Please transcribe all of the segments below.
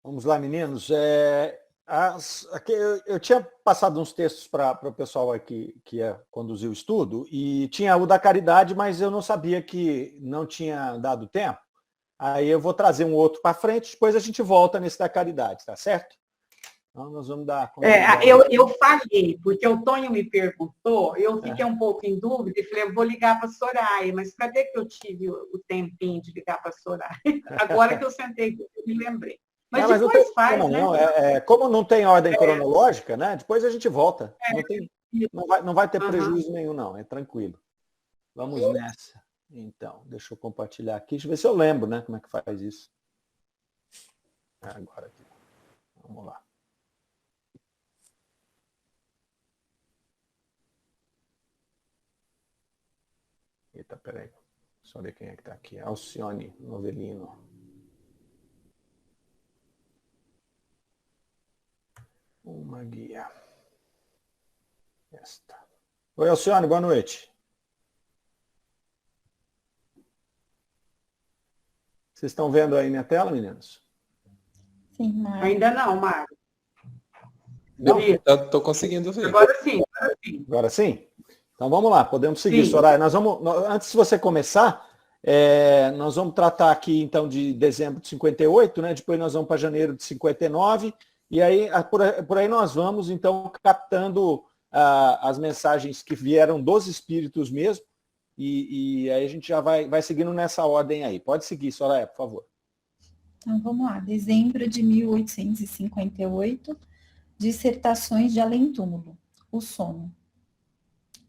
Vamos lá, meninos. Aqui, eu tinha passado uns textos para o pessoal aqui que ia conduzir o estudo, e tinha o da caridade, mas eu não sabia que não tinha dado tempo. Aí eu vou trazer um outro para frente, depois a gente volta nesse da caridade, tá certo? Então nós vamos dar continuidade. Eu falhei, porque o Tonho me perguntou, eu fiquei um pouco em dúvida e falei, eu vou ligar para a Soraya, mas cadê que eu tive o tempinho de ligar para a Soraya? Agora que eu sentei, eu me lembrei. Mas Não depois tem faz, problema, né? não. Como não tem ordem cronológica, né? Depois a gente volta. Não vai ter prejuízo nenhum, não. É tranquilo. Vamos nessa. Então, deixa eu compartilhar aqui. Deixa eu ver se eu lembro, né? Como é que faz isso. Agora aqui. Vamos lá. Eita, peraí. Só ver quem é que está aqui. Alcione Novelino. Uma guia. Esta. Oi, Alcione, boa noite. Vocês estão vendo aí minha tela, meninos? Sim, Mário. Ainda não, Mário. Não? Estou conseguindo ver. Agora sim. Agora sim? Então vamos lá, podemos seguir, Soraya. Antes de você começar, nós vamos tratar aqui então de dezembro de 58, né? Depois nós vamos para janeiro de 59, e aí por aí nós vamos então captando as mensagens que vieram dos espíritos mesmo, e aí a gente já vai seguindo nessa ordem aí. Pode seguir, Soraya, por favor. Então vamos lá, dezembro de 1858, dissertações de além-túmulo, o sono.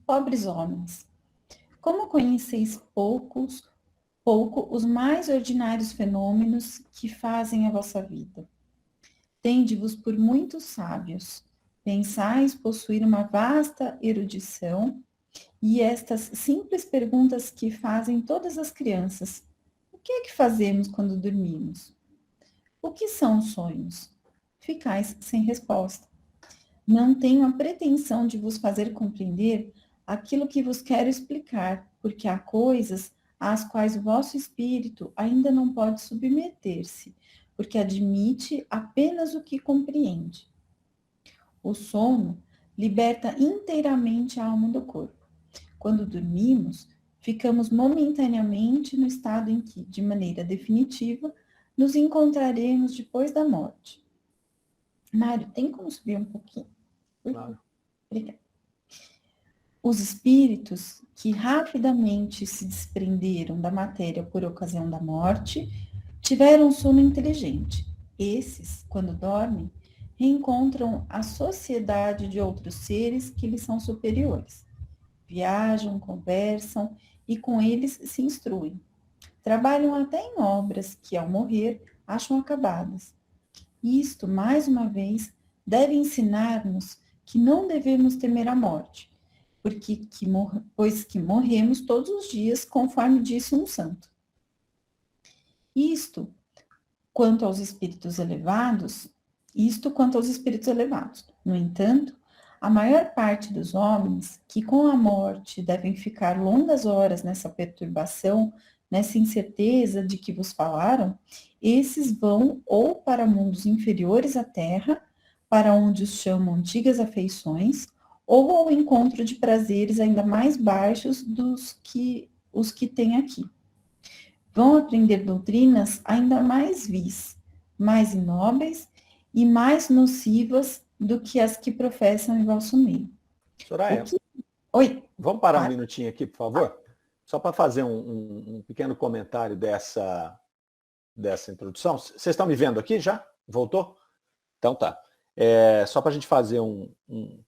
Pobres homens, como conheceis pouco os mais ordinários fenômenos que fazem a vossa vida. Tende-vos por muitos sábios, pensais possuir uma vasta erudição, e estas simples perguntas que fazem todas as crianças: o que é que fazemos quando dormimos? O que são os sonhos? Ficais sem resposta. Não tenho a pretensão de vos fazer compreender aquilo que vos quero explicar, porque há coisas às quais o vosso espírito ainda não pode submeter-se, porque admite apenas o que compreende. O sono liberta inteiramente a alma do corpo. Quando dormimos, ficamos momentaneamente no estado em que, de maneira definitiva, nos encontraremos depois da morte. Mário, tem como subir um pouquinho? Claro. Obrigada. Os espíritos que rapidamente se desprenderam da matéria por ocasião da morte tiveram sono inteligente. Esses, quando dormem, reencontram a sociedade de outros seres que lhes são superiores. Viajam, conversam e com eles se instruem. Trabalham até em obras que, ao morrer, acham acabadas. Isto, mais uma vez, deve ensinar-nos que não devemos temer a morte, pois que morremos todos os dias, conforme disse um santo. Isto quanto aos espíritos elevados. No entanto, a maior parte dos homens que com a morte devem ficar longas horas nessa perturbação, nessa incerteza de que vos falaram, esses vão ou para mundos inferiores à Terra, para onde os chamam antigas afeições, ou ao encontro de prazeres ainda mais baixos dos que os que têm aqui. Vão aprender doutrinas ainda mais vis, mais inóbeis e mais nocivas do que as que professam em vosso meio. Soraya, Oi. Vamos parar um minutinho aqui, por favor? Só para fazer um pequeno comentário dessa introdução. Vocês estão me vendo aqui já? Voltou? Então tá. Só para a gente fazer um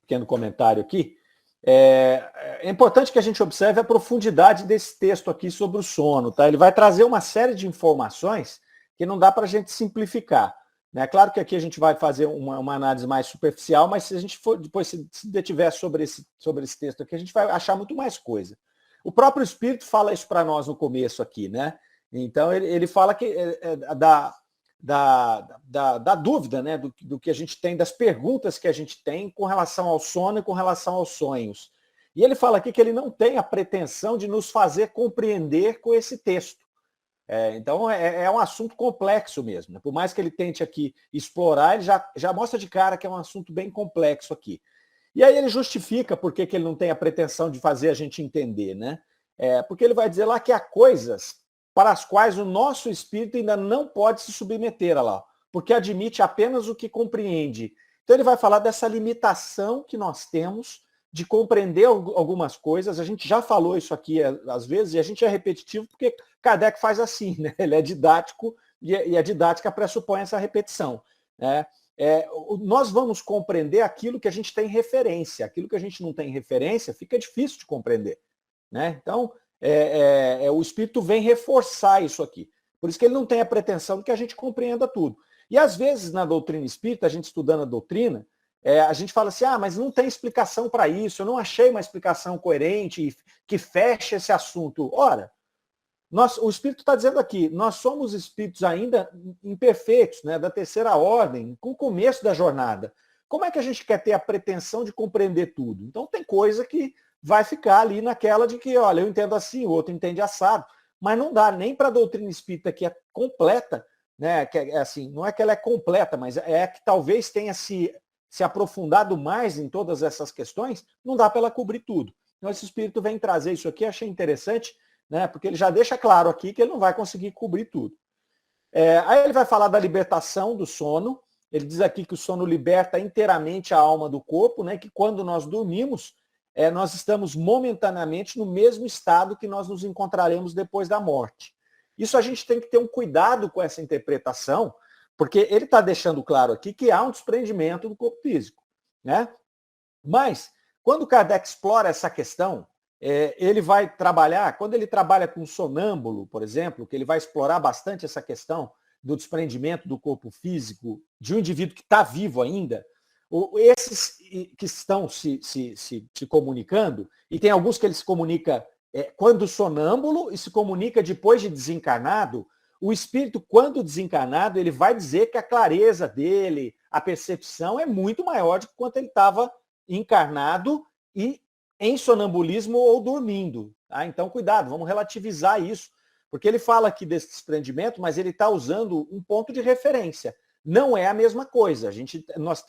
pequeno comentário aqui. É importante que a gente observe a profundidade desse texto aqui sobre o sono. Tá? Ele vai trazer uma série de informações que não dá para a gente simplificar. Né? Claro que aqui a gente vai fazer uma análise mais superficial, mas se a gente for depois se detiver sobre esse texto aqui, a gente vai achar muito mais coisa. O próprio Espírito fala isso para nós no começo aqui, né? Então ele fala que da dúvida, né, do que a gente tem, das perguntas que a gente tem com relação ao sono e com relação aos sonhos. E ele fala aqui que ele não tem a pretensão de nos fazer compreender com esse texto. Então, é um assunto complexo mesmo. Né? Por mais que ele tente aqui explorar, ele já mostra de cara que é um assunto bem complexo aqui. E aí ele justifica por que ele não tem a pretensão de fazer a gente entender, né? Porque ele vai dizer lá que há coisas para as quais o nosso espírito ainda não pode se submeter, lá, porque admite apenas o que compreende. Então ele vai falar dessa limitação que nós temos de compreender algumas coisas. A gente já falou isso aqui às vezes, e a gente é repetitivo porque Kardec faz assim, né? Ele é didático e a didática pressupõe essa repetição. Né? Nós vamos compreender aquilo que a gente tem referência. Aquilo que a gente não tem referência fica difícil de compreender. Né? Então, o Espírito vem reforçar isso aqui. Por isso que ele não tem a pretensão de que a gente compreenda tudo. E às vezes, na doutrina espírita, a gente estudando a doutrina, a gente fala assim, mas não tem explicação para isso, eu não achei uma explicação coerente que feche esse assunto. Ora, o Espírito está dizendo aqui, nós somos espíritos ainda imperfeitos, né, da terceira ordem, com o começo da jornada. Como é que a gente quer ter a pretensão de compreender tudo? Então tem coisa que vai ficar ali naquela de que, olha, eu entendo assim, o outro entende assado, mas não dá nem para a doutrina espírita que é completa, né, que assim, não é que ela é completa, mas é que talvez tenha se aprofundado mais em todas essas questões, não dá para ela cobrir tudo. Então esse Espírito vem trazer isso aqui, achei interessante, né, porque ele já deixa claro aqui que ele não vai conseguir cobrir tudo. Aí ele vai falar da libertação do sono, ele diz aqui que o sono liberta inteiramente a alma do corpo, né, que quando nós dormimos, nós estamos momentaneamente no mesmo estado que nós nos encontraremos depois da morte. Isso a gente tem que ter um cuidado com essa interpretação, porque ele está deixando claro aqui que há um desprendimento do corpo físico. Né? Mas, quando Kardec explora essa questão, ele vai trabalhar, quando ele trabalha com sonâmbulo, por exemplo, que ele vai explorar bastante essa questão do desprendimento do corpo físico de um indivíduo que está vivo ainda, esses que estão se comunicando, e tem alguns que ele se comunica quando sonâmbulo e se comunica depois de desencarnado, o espírito, quando desencarnado, ele vai dizer que a clareza dele, a percepção é muito maior do que quando ele estava encarnado e em sonambulismo ou dormindo. Tá? Então, cuidado, vamos relativizar isso, porque ele fala aqui desse desprendimento, mas ele está usando um ponto de referência. Não é a mesma coisa. Nós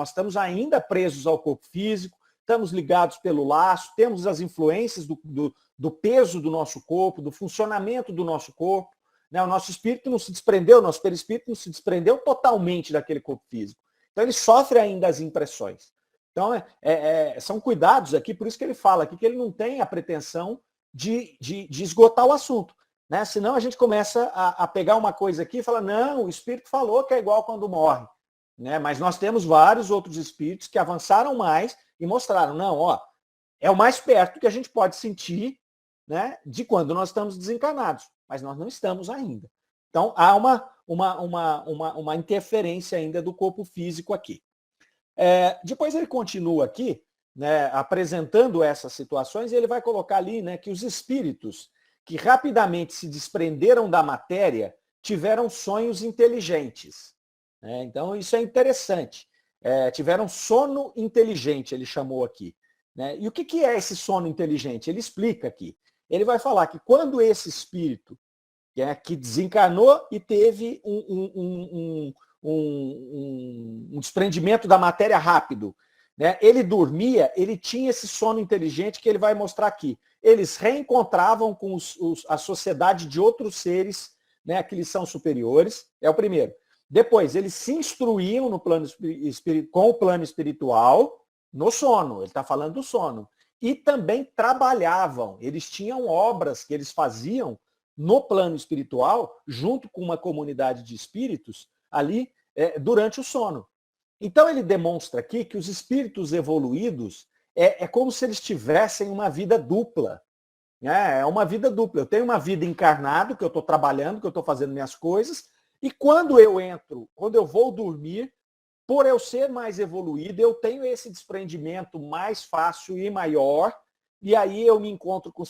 estamos ainda presos ao corpo físico, estamos ligados pelo laço, temos as influências do peso do nosso corpo, do funcionamento do nosso corpo. Né? O nosso espírito não se desprendeu, o nosso perispírito não se desprendeu totalmente daquele corpo físico. Então ele sofre ainda as impressões. Então são cuidados aqui, por isso que ele fala aqui que ele não tem a pretensão de esgotar o assunto. Né? Senão a gente começa a pegar uma coisa aqui e falar, não, o espírito falou que é igual quando morre. Né? Mas nós temos vários outros espíritos que avançaram mais e mostraram, não, é o mais perto que a gente pode sentir, né, de quando nós estamos desencarnados, mas nós não estamos ainda. Então há uma interferência ainda do corpo físico aqui. Depois ele continua aqui, né, apresentando essas situações, e ele vai colocar ali, né, que os espíritos que rapidamente se desprenderam da matéria tiveram sonhos inteligentes. Né? Então isso é interessante. Tiveram sono inteligente, ele chamou aqui. Né? E o que é esse sono inteligente? Ele explica aqui. Ele vai falar que quando esse espírito que desencarnou e teve um desprendimento da matéria rápido, né? Ele dormia, ele tinha esse sono inteligente que ele vai mostrar aqui. Eles reencontravam com a sociedade de outros seres, né, que lhes são superiores, é o primeiro. Depois, eles se instruíam no plano com o plano espiritual no sono, ele está falando do sono. E também trabalhavam, eles tinham obras que eles faziam no plano espiritual, junto com uma comunidade de espíritos, ali durante o sono. Então ele demonstra aqui que os espíritos evoluídos é como se eles tivessem uma vida dupla. É uma vida dupla. Eu tenho uma vida encarnado, que eu estou trabalhando, que eu estou fazendo minhas coisas, e quando eu vou dormir, por eu ser mais evoluído, eu tenho esse desprendimento mais fácil e maior, e aí eu me encontro com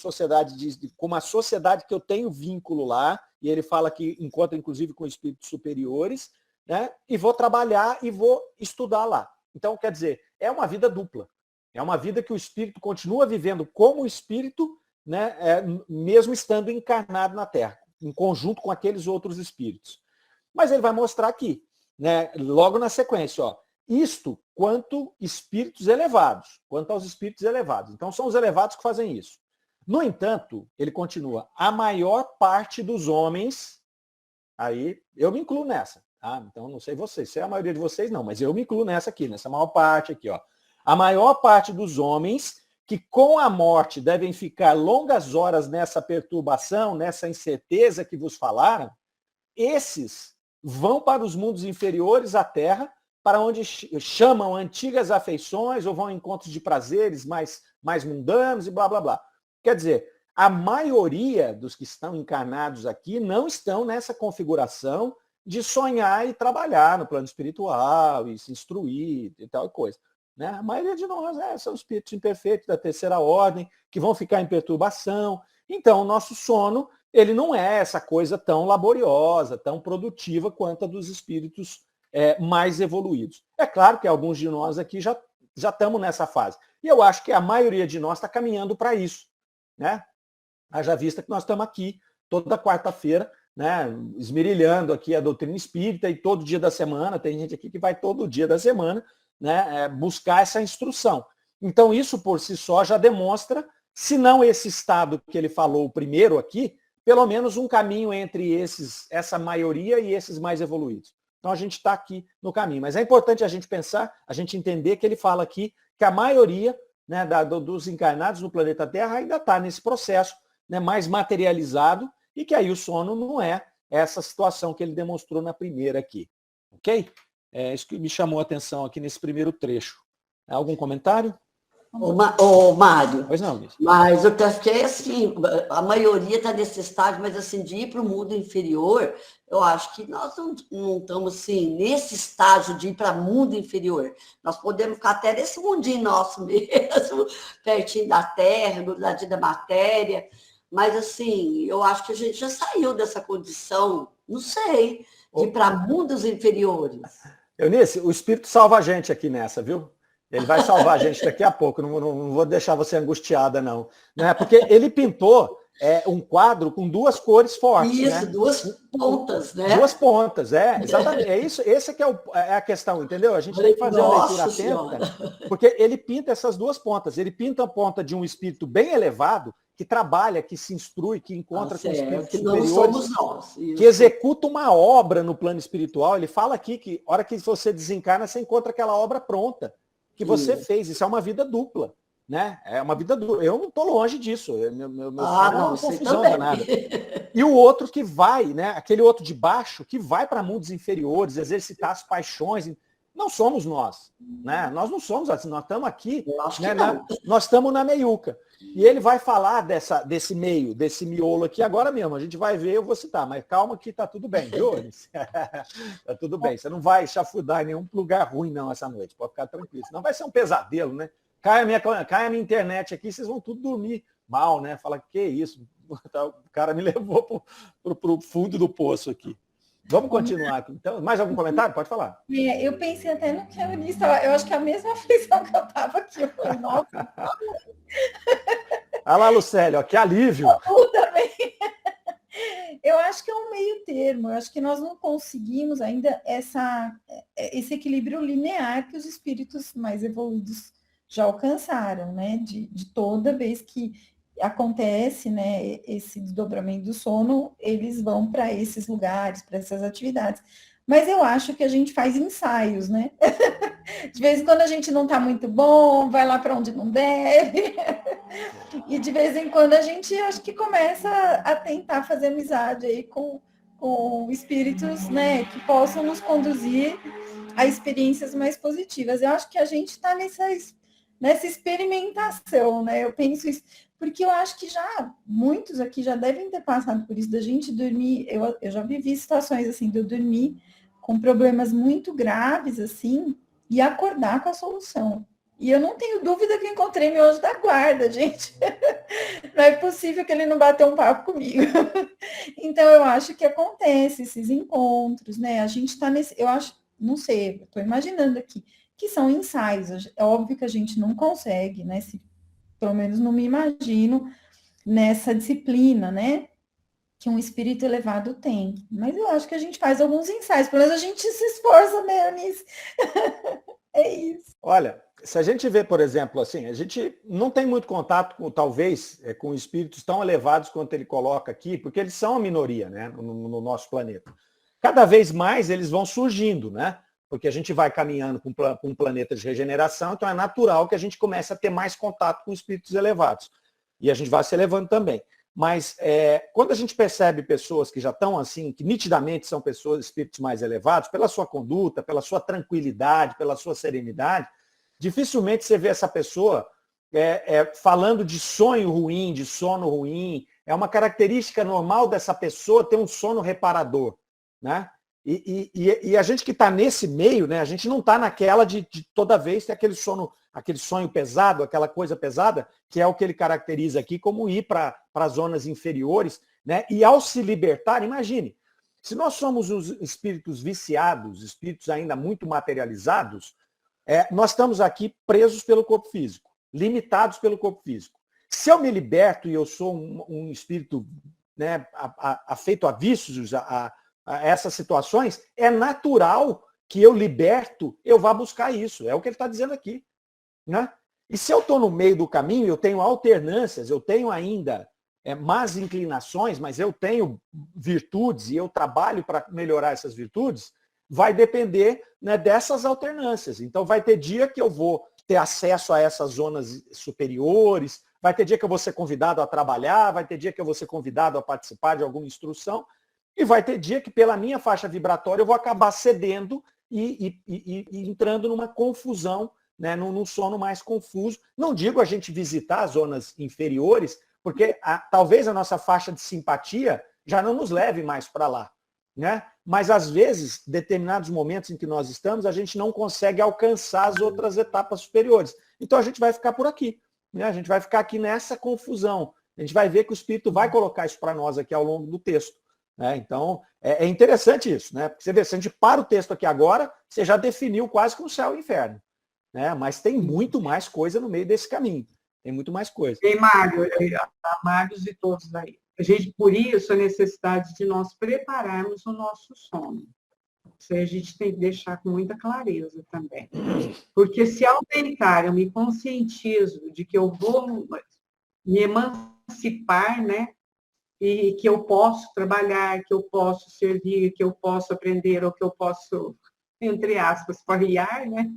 com uma sociedade que eu tenho vínculo lá, e ele fala que encontra inclusive com espíritos superiores, né? E vou trabalhar e vou estudar lá. Então, quer dizer, é uma vida dupla. É uma vida que o espírito continua vivendo como espírito, né? Mesmo estando encarnado na Terra. em conjunto com aqueles outros espíritos. Mas ele vai mostrar aqui, né, logo na sequência, ó, isto quanto espíritos elevados, quanto aos espíritos elevados. Então são os elevados que fazem isso. No entanto, ele continua, a maior parte dos homens, aí eu me incluo nessa, tá? Então não sei vocês, se é a maioria de vocês não, mas eu me incluo nessa aqui, nessa maior parte aqui, ó. A maior parte dos homens que com a morte devem ficar longas horas nessa perturbação, nessa incerteza que vos falaram, esses vão para os mundos inferiores à Terra, para onde chamam antigas afeições ou vão em encontros de prazeres mais mundanos e blá, blá, blá. Quer dizer, a maioria dos que estão encarnados aqui não estão nessa configuração de sonhar e trabalhar no plano espiritual e se instruir e tal coisa. Né? A maioria de nós são espíritos imperfeitos da terceira ordem, que vão ficar em perturbação. Então, o nosso sono, ele não é essa coisa tão laboriosa, tão produtiva quanto a dos espíritos mais evoluídos. É claro que alguns de nós aqui já estamos nessa fase. E eu acho que a maioria de nós está caminhando para isso. Né? Haja vista que nós estamos aqui toda quarta-feira, né, esmerilhando aqui a doutrina espírita e todo dia da semana, tem gente aqui que vai todo dia da semana, né, buscar essa instrução. Então isso por si só já demonstra, se não esse estado que ele falou primeiro aqui, pelo menos um caminho entre essa maioria e esses mais evoluídos. Então a gente está aqui no caminho. Mas é importante a gente pensar, a gente entender que ele fala aqui que a maioria, né, dos encarnados no planeta Terra ainda está nesse processo, né, mais materializado, e que aí o sono não é essa situação que ele demonstrou na primeira aqui. Ok? É isso que me chamou a atenção aqui nesse primeiro trecho. Algum comentário? Ô, Mário, Pois não, Miss. mas eu fiquei assim, a maioria está nesse estágio, mas assim, de ir para o mundo inferior, eu acho que nós não estamos assim, nesse estágio de ir para o mundo inferior. Nós podemos ficar até nesse mundinho nosso mesmo, pertinho da Terra, do ladinho da matéria, mas assim, eu acho que a gente já saiu dessa condição, não sei, de ir para mundos inferiores. Eunice, o Espírito salva a gente aqui nessa, viu? Ele vai salvar a gente daqui a pouco, não vou deixar você angustiada, não. Né? Porque ele pintou um quadro com duas cores fortes. Isso, né? duas pontas, né? Duas pontas, exatamente. É isso, esse que é a questão, entendeu? A gente tem que fazer uma leitura atenta, porque ele pinta essas duas pontas. Ele pinta a ponta de um espírito bem elevado, que trabalha, que se instrui, que encontra com espíritos que superiores, não somos nós, que executa uma obra no plano espiritual. Ele fala aqui que a hora que você desencarna, você encontra aquela obra pronta que você fez. Isso é uma vida dupla. Né? É uma vida dura. Eu não estou longe disso. Meu sonho é uma confusão danada. E o outro que vai, né? Aquele outro de baixo, que vai para mundos inferiores, exercitar as paixões. Não somos nós. Né? Nós não somos assim. Nós estamos aqui, né? Nós estamos na meiuca. E ele vai falar desse meio, desse miolo aqui agora mesmo. A gente vai ver, eu vou citar, mas calma que tá tudo bem, viu? Tá tudo bem. Você não vai chafurdar em nenhum lugar ruim, não, essa noite. Pode ficar tranquilo. Senão vai ser um pesadelo, né? Cai a minha internet aqui, vocês vão tudo dormir mal, né? Fala, que isso? O cara me levou pro fundo do poço aqui. Vamos continuar aqui. Então, mais algum comentário? Pode falar. Eu pensei até no que a Eunice estava. Eu acho que a mesma aflição que eu estava aqui. Eu falei, nossa. Olha lá, Lucélia, ó, que alívio. Eu também. Eu acho que é um meio termo. Eu acho que nós não conseguimos ainda esse equilíbrio linear que os espíritos mais evoluídos já alcançaram, né? De toda vez que acontece, né, esse desdobramento do sono, eles vão para esses lugares, para essas atividades. Mas eu acho que a gente faz ensaios, né? De vez em quando a gente não está muito bom, vai lá para onde não deve. E de vez em quando a gente acho que começa a tentar fazer amizade aí com espíritos, né, que possam nos conduzir a experiências mais positivas. Eu acho que a gente está nessa experimentação, né? Eu penso isso, porque eu acho que já muitos aqui já devem ter passado por isso, da gente dormir. Eu já vivi situações assim, de eu dormir com problemas muito graves, assim, e acordar com a solução. E eu não tenho dúvida que eu encontrei meu anjo da guarda, gente. Não é possível que ele não bateu um papo comigo. Então, eu acho que acontece esses encontros, né? A gente está nesse... Eu acho, não sei, estou imaginando aqui, que são ensaios. É óbvio que a gente não consegue, né? Pelo menos não me imagino nessa disciplina, né? que um espírito elevado tem. Mas eu acho que a gente faz alguns ensaios, pelo menos a gente se esforça, né, Eunice? É isso. Olha, se a gente vê, por exemplo, assim, a gente não tem muito contato, talvez, com espíritos tão elevados quanto ele coloca aqui, porque eles são a minoria, né, no nosso planeta. Cada vez mais eles vão surgindo, né? Porque a gente vai caminhando para um planeta de regeneração, então é natural que a gente comece a ter mais contato com espíritos elevados. E a gente vai se elevando também. Mas quando a gente percebe pessoas que já estão assim, que nitidamente são pessoas, espíritos mais elevados, pela sua conduta, pela sua tranquilidade, pela sua serenidade, dificilmente você vê essa pessoa falando de sonho ruim, de sono ruim. É uma característica normal dessa pessoa ter um sono reparador, né? E a gente que está nesse meio, né, a gente não está naquela de toda vez ter aquele sonho pesado, aquela coisa pesada, que é o que ele caracteriza aqui como ir para zonas inferiores, né? E ao se libertar, imagine, se nós somos os espíritos viciados, espíritos ainda muito materializados, nós estamos aqui presos pelo corpo físico, limitados pelo corpo físico. Se eu me liberto e eu sou um espírito, né, afeito a vícios, a essas situações, é natural que eu liberto, eu vá buscar isso. É o que ele está dizendo aqui, né? E se eu estou no meio do caminho, eu tenho alternâncias, eu tenho ainda más inclinações, mas eu tenho virtudes e eu trabalho para melhorar essas virtudes, vai depender, né, dessas alternâncias. Então vai ter dia que eu vou ter acesso a essas zonas superiores, vai ter dia que eu vou ser convidado a trabalhar, vai ter dia que eu vou ser convidado a participar de alguma instrução, e vai ter dia que, pela minha faixa vibratória, eu vou acabar cedendo e entrando numa confusão, né, num sono mais confuso. Não digo a gente visitar as zonas inferiores, porque talvez a nossa faixa de simpatia já não nos leve mais para lá, né? Mas, às vezes, determinados momentos em que nós estamos, a gente não consegue alcançar as outras etapas superiores. Então, a gente vai ficar por aqui, né? A gente vai ficar aqui nessa confusão. A gente vai ver que o Espírito vai colocar isso para nós aqui ao longo do texto. Então, é interessante isso, né? Porque você vê, se a gente para o texto aqui agora, você já definiu quase que o céu e o inferno, né? Mas tem muito mais coisa no meio desse caminho. Tem muito mais coisa. Tem Mários e todos aí. Por isso, a necessidade de nós prepararmos o nosso sono. Isso aí a gente tem que deixar com muita clareza também. Porque se ao deitar eu me conscientizo de que eu vou me emancipar, né? E que eu posso trabalhar, que eu posso servir, que eu posso aprender, ou que eu posso, entre aspas, farriar, né?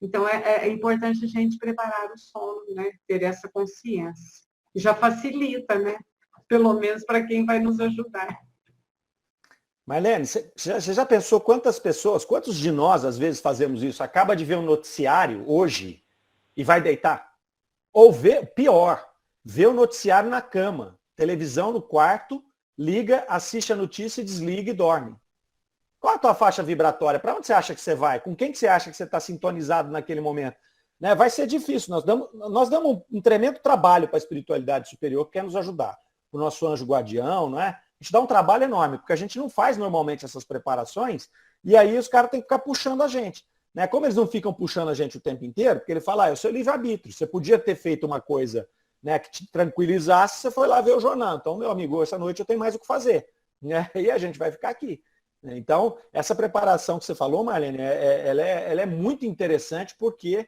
Então, é importante a gente preparar o sono, né? Ter essa consciência. Já facilita, né? Pelo menos para quem vai nos ajudar. Marlene, você já pensou quantos de nós, às vezes, fazemos isso? Acaba de ver um noticiário hoje e vai deitar? Ou pior, vê o noticiário na cama. Televisão no quarto, liga, assiste a notícia, desliga e dorme. Qual a tua faixa vibratória? Para onde você acha que você vai? Com quem que você acha que você está sintonizado naquele momento? Né? Vai ser difícil. Nós damos um tremendo trabalho para a espiritualidade superior que quer nos ajudar. O nosso anjo guardião, não é? A gente dá um trabalho enorme, porque a gente não faz normalmente essas preparações, e aí os caras têm que ficar puxando a gente. Né? Como eles não ficam puxando a gente o tempo inteiro, porque ele fala, é o seu livre-arbítrio. Você podia ter feito uma coisa, né, que te tranquilizasse, você foi lá ver o jornal. Então, meu amigo, essa noite eu tenho mais o que fazer. Né? E a gente vai ficar aqui. Então, essa preparação que você falou, Marlene, ela é muito interessante porque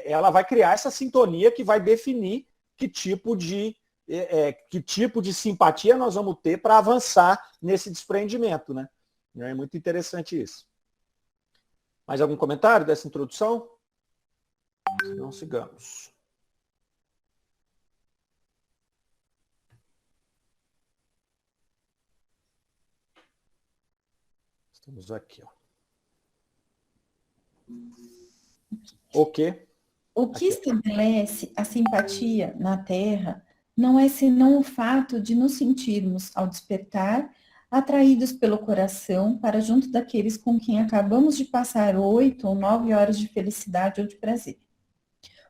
ela vai criar essa sintonia que vai definir que tipo de simpatia nós vamos ter para avançar nesse desprendimento. Né? É muito interessante isso. Mais algum comentário dessa introdução? Não sigamos. Estamos aqui, ó. O quê? O que estabelece a simpatia na Terra não é senão o fato de nos sentirmos, ao despertar, atraídos pelo coração para junto daqueles com quem acabamos de passar 8 ou 9 horas de felicidade ou de prazer.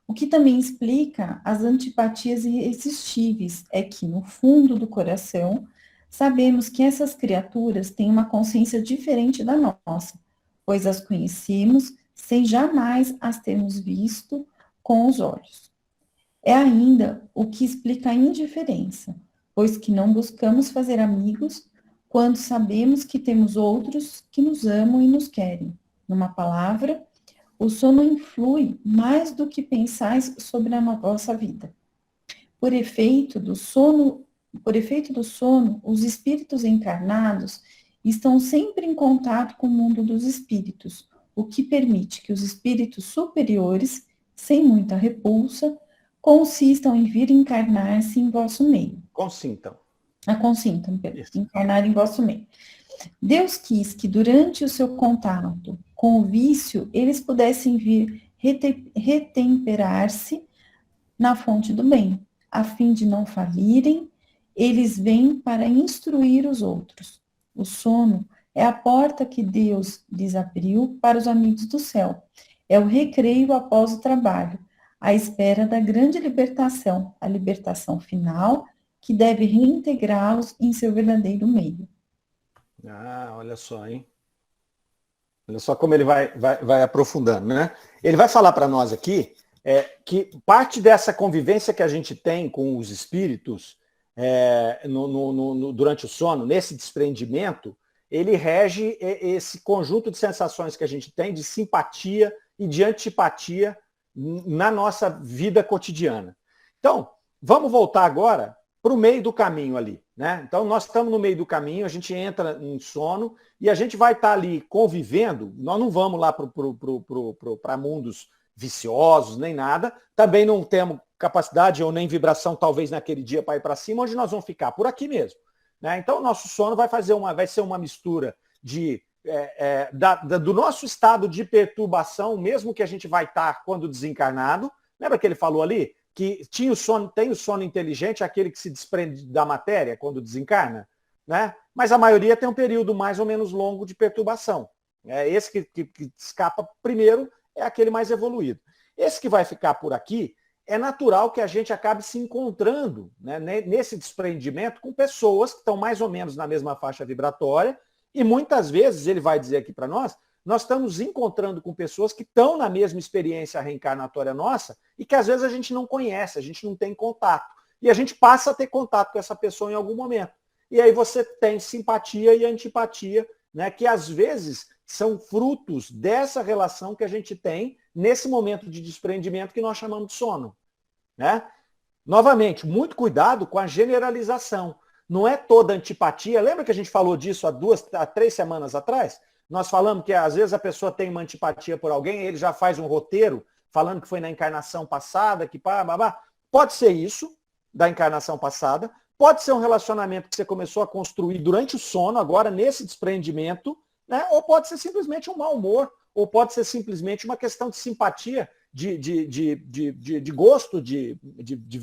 O que também explica as antipatias irresistíveis é que, no fundo do coração, sabemos que essas criaturas têm uma consciência diferente da nossa, pois as conhecemos sem jamais as termos visto com os olhos. É ainda o que explica a indiferença, pois que não buscamos fazer amigos quando sabemos que temos outros que nos amam e nos querem. Numa palavra, o sono influi mais do que pensais sobre a vossa vida. Por efeito do sono, os espíritos encarnados estão sempre em contato com o mundo dos espíritos, o que permite que os espíritos superiores, sem muita repulsa, consistam em vir encarnar-se em vosso meio. Consintam. Consintam, encarnar em vosso meio. Deus quis que durante o seu contato com o vício, eles pudessem vir retemperar-se na fonte do bem, a fim de não falirem, eles vêm para instruir os outros. O sono é a porta que Deus lhes abriu para os amigos do céu. É o recreio após o trabalho, à espera da grande libertação, a libertação final, que deve reintegrá-los em seu verdadeiro meio. Ah, olha só, hein? Olha só como ele vai aprofundando, né? Ele vai falar para nós aqui que parte dessa convivência que a gente tem com os espíritos durante o sono, nesse desprendimento, ele rege esse conjunto de sensações que a gente tem de simpatia e de antipatia na nossa vida cotidiana. Então, vamos voltar agora para o meio do caminho ali, né? Então, nós estamos no meio do caminho, a gente entra em sono e a gente vai estar ali convivendo, nós não vamos lá para mundos viciosos, nem nada, também não temos capacidade ou nem vibração, talvez, naquele dia para ir para cima, onde nós vamos ficar por aqui mesmo, né? Então, o nosso sono vai ser uma mistura do nosso estado de perturbação, mesmo que a gente vai estar quando desencarnado. Lembra que ele falou ali? Que tem o sono inteligente, aquele que se desprende da matéria quando desencarna, né? Mas a maioria tem um período mais ou menos longo de perturbação. Esse que escapa primeiro é aquele mais evoluído. Esse que vai ficar por aqui, é natural que a gente acabe se encontrando, né, nesse desprendimento com pessoas que estão mais ou menos na mesma faixa vibratória, e muitas vezes, ele vai dizer aqui para nós estamos encontrando com pessoas que estão na mesma experiência reencarnatória nossa e que às vezes a gente não conhece, a gente não tem contato. E a gente passa a ter contato com essa pessoa em algum momento. E aí você tem simpatia e antipatia, né, que às vezes são frutos dessa relação que a gente tem nesse momento de desprendimento que nós chamamos de sono, né? Novamente, muito cuidado com a generalização. Não é toda antipatia. Lembra que a gente falou disso há 3 semanas atrás? Nós falamos que às vezes a pessoa tem uma antipatia por alguém, ele já faz um roteiro falando que foi na encarnação passada, que pode ser isso, da encarnação passada, pode ser um relacionamento que você começou a construir durante o sono, agora nesse desprendimento, né? Ou pode ser simplesmente um mau humor, ou pode ser simplesmente uma questão de simpatia, de gosto, de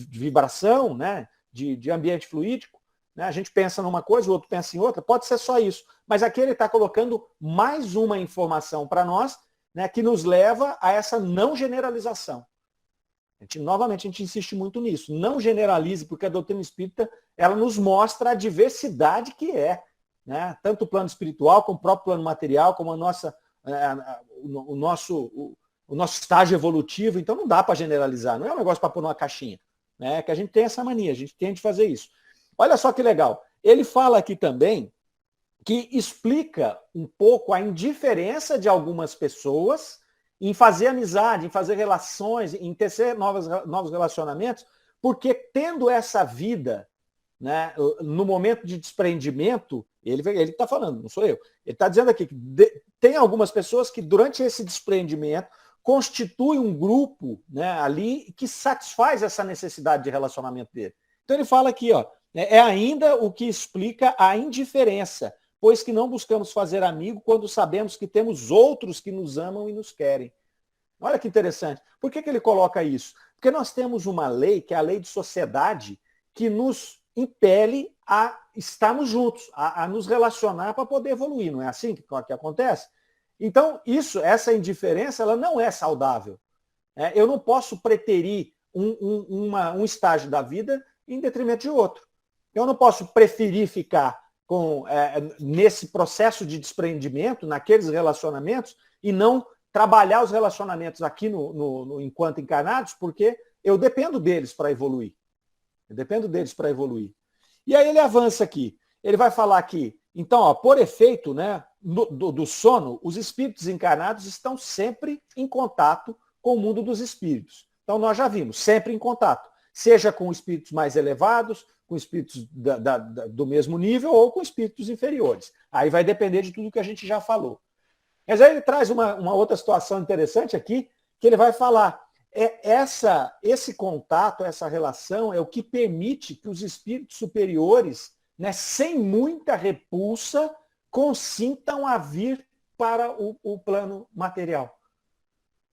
vibração, né? de ambiente fluídico. Né? A gente pensa numa coisa, o outro pensa em outra, pode ser só isso. Mas aqui ele está colocando mais uma informação para nós, né, que nos leva a essa não generalização. Novamente, a gente insiste muito nisso. Não generalize, porque a doutrina espírita ela nos mostra a diversidade que é. Né? Tanto o plano espiritual, como o próprio plano material, como o nosso estágio evolutivo. Então não dá para generalizar, não é um negócio para pôr numa caixinha. Né? Que a gente tem essa mania, a gente tende a fazer isso. Olha só que legal. Ele fala aqui também que explica um pouco a indiferença de algumas pessoas em fazer amizade, em fazer relações, em tecer novos relacionamentos, porque tendo essa vida, né, no momento de desprendimento, ele está falando, não sou eu, ele está dizendo aqui que tem algumas pessoas que durante esse desprendimento constituem um grupo, né, ali que satisfaz essa necessidade de relacionamento dele. Então ele fala aqui, ó, é ainda o que explica a indiferença, pois que não buscamos fazer amigo quando sabemos que temos outros que nos amam e nos querem. Olha que interessante. Por que ele coloca isso? Porque nós temos uma lei, que é a lei de sociedade, que nos impele a estarmos juntos, a nos relacionar para poder evoluir. Não é assim que acontece? Então, essa indiferença, ela não é saudável. Eu não posso preterir um estágio da vida em detrimento de outro. Eu não posso preferir ficar nesse processo de desprendimento, naqueles relacionamentos, e não trabalhar os relacionamentos aqui enquanto encarnados, porque eu dependo deles para evoluir. E aí ele avança aqui. Ele vai falar aqui, então, ó, por efeito, né, do sono, os espíritos encarnados estão sempre em contato com o mundo dos espíritos. Então, nós já vimos, sempre em contato. Seja com espíritos mais elevados, com espíritos do mesmo nível ou com espíritos inferiores. Aí vai depender de tudo que a gente já falou. Mas aí ele traz uma outra situação interessante aqui, que ele vai falar, esse contato, essa relação é o que permite que os espíritos superiores, né, sem muita repulsa, consintam a vir para o plano material.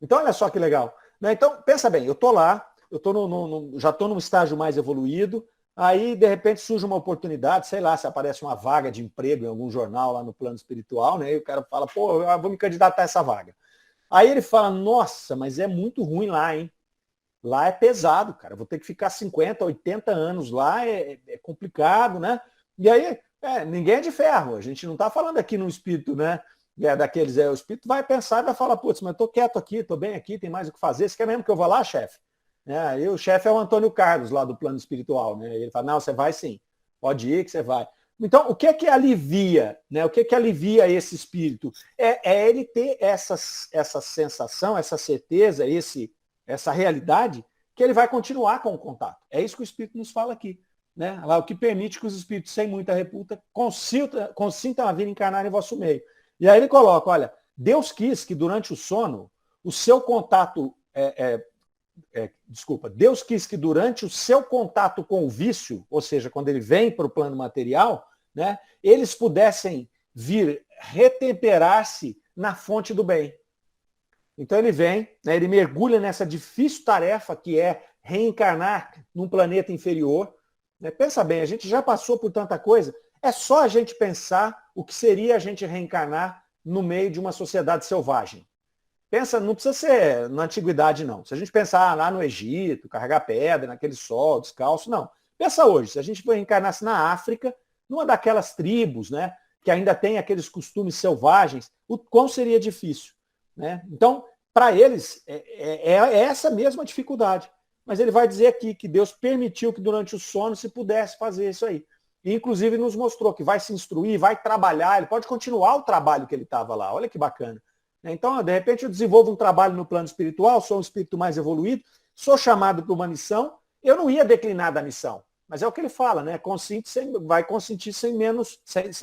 Então, olha só que legal. Né? Então, pensa bem, eu estou lá, já estou num estágio mais evoluído, aí, de repente, surge uma oportunidade, sei lá, se aparece uma vaga de emprego em algum jornal lá no plano espiritual, né? E o cara fala, pô, eu vou me candidatar a essa vaga. Aí ele fala, nossa, mas é muito ruim lá, hein? Lá é pesado, cara. Vou ter que ficar 50, 80 anos lá, é complicado, né? E aí, ninguém é de ferro. A gente não está falando aqui no espírito, né? O espírito vai pensar e vai falar, putz, mas eu estou quieto aqui, estou bem aqui, tem mais o que fazer. Você quer mesmo que eu vá lá, chefe? Aí o chefe é o Antônio Carlos, lá do plano espiritual, né? Ele fala, não, você vai sim. Pode ir que você vai. Então, o que é que alivia, né? O que é que alivia esse espírito? É ele ter essa sensação, essa certeza, essa realidade, que ele vai continuar com o contato. É isso que o Espírito nos fala aqui. Né? O que permite que os espíritos, sem muita repulsa, consintam a vir encarnar em vosso meio. E aí ele coloca, olha, Deus quis que durante o sono, o seu contato... Deus quis que durante o seu contato com o vício, ou seja, quando ele vem para o plano material, né, eles pudessem vir retemperar-se na fonte do bem. Então ele vem, né, ele mergulha nessa difícil tarefa que é reencarnar num planeta inferior. Né? Pensa bem, a gente já passou por tanta coisa, é só a gente pensar o que seria a gente reencarnar no meio de uma sociedade selvagem. Pensa, não precisa ser na antiguidade, não. Se a gente pensar lá no Egito, carregar pedra, naquele sol, descalço, não. Pensa hoje, se a gente reencarnasse na África, numa daquelas tribos, né, que ainda tem aqueles costumes selvagens, o quão seria difícil. Né? Então, para eles, é essa mesma dificuldade. Mas ele vai dizer aqui que Deus permitiu que durante o sono se pudesse fazer isso aí. E, inclusive, nos mostrou que vai se instruir, vai trabalhar, ele pode continuar o trabalho que ele estava lá. Olha que bacana. Então, de repente, eu desenvolvo um trabalho no plano espiritual, sou um espírito mais evoluído, sou chamado para uma missão, eu não ia declinar da missão. Mas é o que ele fala, né? Vai consentir sem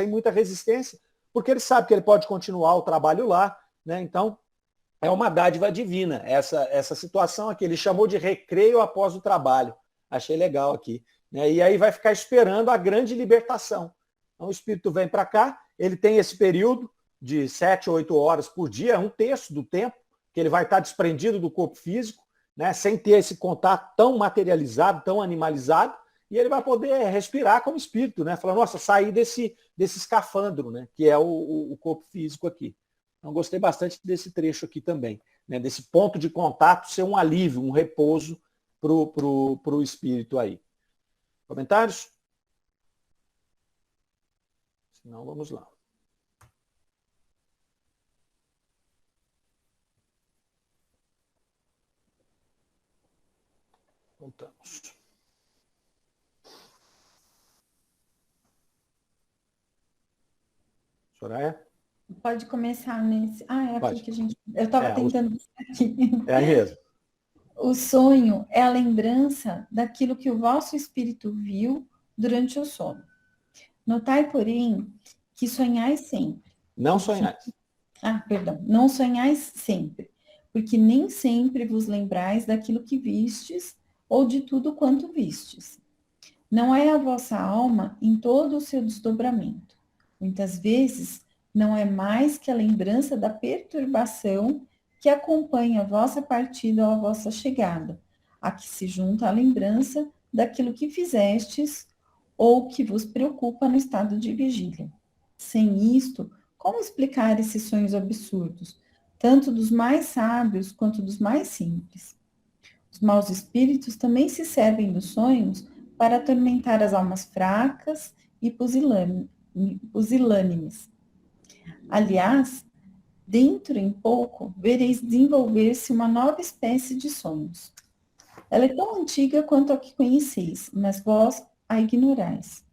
muita resistência, porque ele sabe que ele pode continuar o trabalho lá. Né? Então, é uma dádiva divina, essa situação aqui. Ele chamou de recreio após o trabalho. Achei legal aqui. Né? E aí vai ficar esperando a grande libertação. Então, o espírito vem para cá, ele tem esse período de 7 ou 8 horas por dia, 1/3 do tempo, que ele vai estar desprendido do corpo físico, né, sem ter esse contato tão materializado, tão animalizado, e ele vai poder respirar como espírito, né? Falar, nossa, sair desse escafandro, né, que é o corpo físico aqui. Então, gostei bastante desse trecho aqui também, né, desse ponto de contato ser um alívio, um repouso para o espírito aí. Comentários? Se não, vamos lá. Voltamos. Soraya? Pode começar nesse... é Pode. aqui que a gente... Eu estava tentando buscar aqui. É aí mesmo. O sonho é a lembrança daquilo que o vosso espírito viu durante o sono. Notai, porém, que sonhais sempre. Não sonhais. Não sonhais sempre, porque nem sempre vos lembrais daquilo que vistes ou de tudo quanto vistes. Não é a vossa alma em todo o seu desdobramento. Muitas vezes não é mais que a lembrança da perturbação que acompanha a vossa partida ou a vossa chegada, a que se junta a lembrança daquilo que fizestes ou que vos preocupa no estado de vigília. Sem isto, como explicar esses sonhos absurdos, tanto dos mais sábios quanto dos mais simples? Os maus espíritos também se servem dos sonhos para atormentar as almas fracas e pusilânimes. Aliás, dentro em pouco, vereis desenvolver-se uma nova espécie de sonhos. Ela é tão antiga quanto a que conheceis, mas vós a ignorais.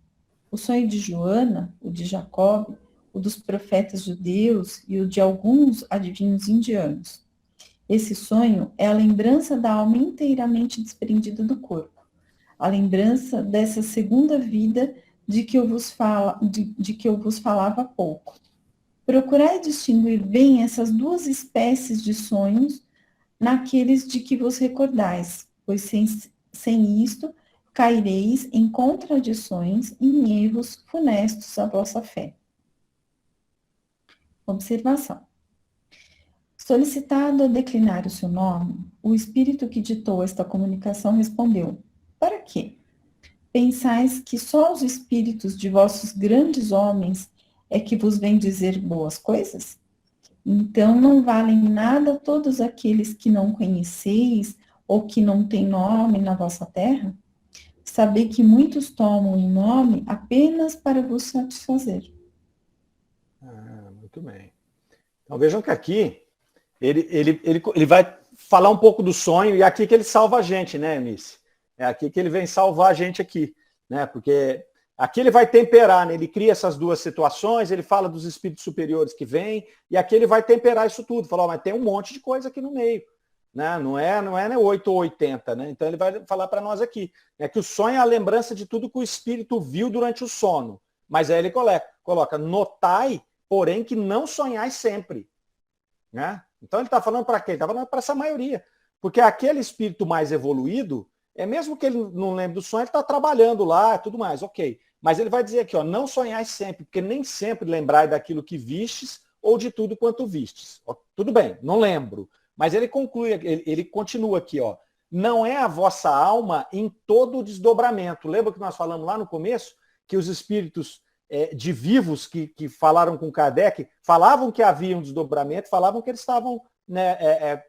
O sonho de Joana, o de Jacob, o dos profetas judeus e o de alguns adivinhos indianos. Esse sonho é a lembrança da alma inteiramente desprendida do corpo, a lembrança dessa segunda vida de que eu vos falava há pouco. Procurai distinguir bem essas duas espécies de sonhos naqueles de que vos recordais, pois sem isto caireis em contradições e em erros funestos à vossa fé. Observação. Solicitado a declinar o seu nome, o espírito que ditou esta comunicação respondeu: para quê? Pensais que só os espíritos de vossos grandes homens é que vos vêm dizer boas coisas? Então não valem nada todos aqueles que não conheceis ou que não têm nome na vossa terra? Sabei que muitos tomam um nome apenas para vos satisfazer. Muito bem. Então vejam que aqui ele vai falar um pouco do sonho, e é aqui que ele salva a gente, né, Eunice? É aqui que ele vem salvar a gente aqui, né? Porque aqui ele vai temperar, né? Ele cria essas duas situações, ele fala dos espíritos superiores que vêm, e aqui ele vai temperar isso tudo. Falou, mas tem um monte de coisa aqui no meio, né? Não é 8 ou 80, né? Então ele vai falar para nós aqui, né, que o sonho é a lembrança de tudo que o espírito viu durante o sono. Mas aí ele coloca notai, porém, que não sonhais sempre, né? Então ele está falando para quem? Ele está falando para essa maioria. Porque aquele espírito mais evoluído, mesmo que ele não lembre do sonho, ele está trabalhando lá, tudo mais, ok. Mas ele vai dizer aqui, ó, não sonhais sempre, porque nem sempre lembrai daquilo que vistes ou de tudo quanto vistes. Ó, tudo bem, não lembro. Mas ele conclui, ele continua aqui, ó. Não é a vossa alma em todo o desdobramento. Lembra que nós falamos lá no começo que os espíritos de vivos que falaram com Kardec, falavam que havia um desdobramento, falavam que eles estavam, né,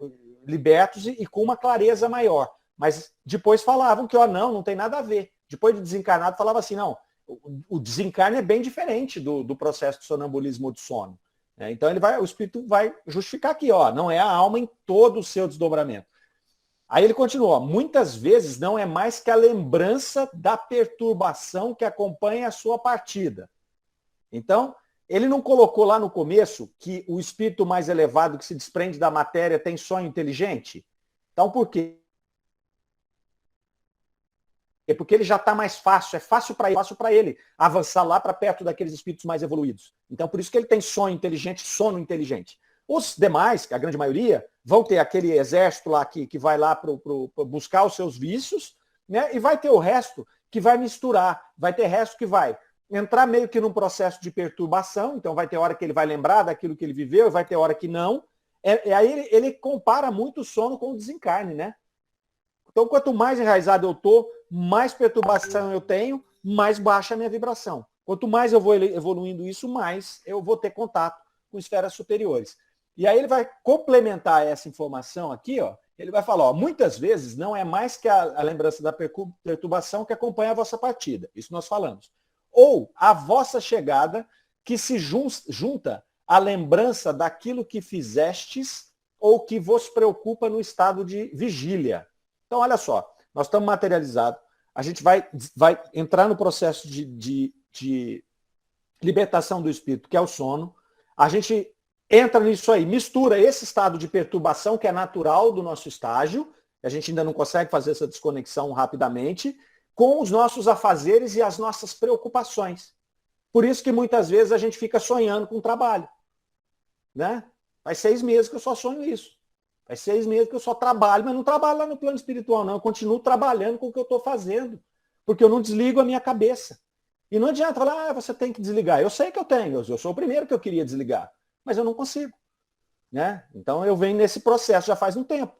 libertos e com uma clareza maior. Mas depois falavam que, ó, não tem nada a ver. Depois de desencarnado, falava assim, não, o desencarne é bem diferente do processo de sonambulismo ou de sono. Então o espírito vai justificar aqui, ó, não é a alma em todo o seu desdobramento. Aí ele continua, muitas vezes não é mais que a lembrança da perturbação que acompanha a sua partida. Então, ele não colocou lá no começo que o espírito mais elevado que se desprende da matéria tem sonho inteligente? Então, por quê? É porque ele já está mais fácil, é fácil para ele avançar lá para perto daqueles espíritos mais evoluídos. Então, por isso que ele tem sonho inteligente, sono inteligente. Os demais, a grande maioria, vão ter aquele exército lá que vai lá para buscar os seus vícios, né? E vai ter o resto que vai misturar, vai ter resto que vai entrar meio que num processo de perturbação, então vai ter hora que ele vai lembrar daquilo que ele viveu, vai ter hora que não. Aí ele compara muito o sono com o desencarne, né? Então, quanto mais enraizado eu estou, mais perturbação eu tenho, mais baixa a minha vibração. Quanto mais eu vou evoluindo isso, mais eu vou ter contato com esferas superiores. E aí ele vai complementar essa informação aqui, ó. Ele vai falar, ó, muitas vezes não é mais que a lembrança da perturbação que acompanha a vossa partida. Isso nós falamos. Ou a vossa chegada que se junta à lembrança daquilo que fizestes ou que vos preocupa no estado de vigília. Então, olha só, nós estamos materializados, a gente vai entrar no processo de libertação do espírito, que é o sono, a gente entra nisso aí, mistura esse estado de perturbação, que é natural do nosso estágio, a gente ainda não consegue fazer essa desconexão rapidamente, com os nossos afazeres e as nossas preocupações. Por isso que muitas vezes a gente fica sonhando com o trabalho, né? Faz 6 meses que eu só sonho isso. Faz 6 meses que eu só trabalho, mas não trabalho lá no plano espiritual, não. Eu continuo trabalhando com o que eu estou fazendo, porque eu não desligo a minha cabeça. E não adianta falar, você tem que desligar. Eu sei que eu tenho, eu sou o primeiro que eu queria desligar, mas eu não consigo, né? Então eu venho nesse processo já faz um tempo.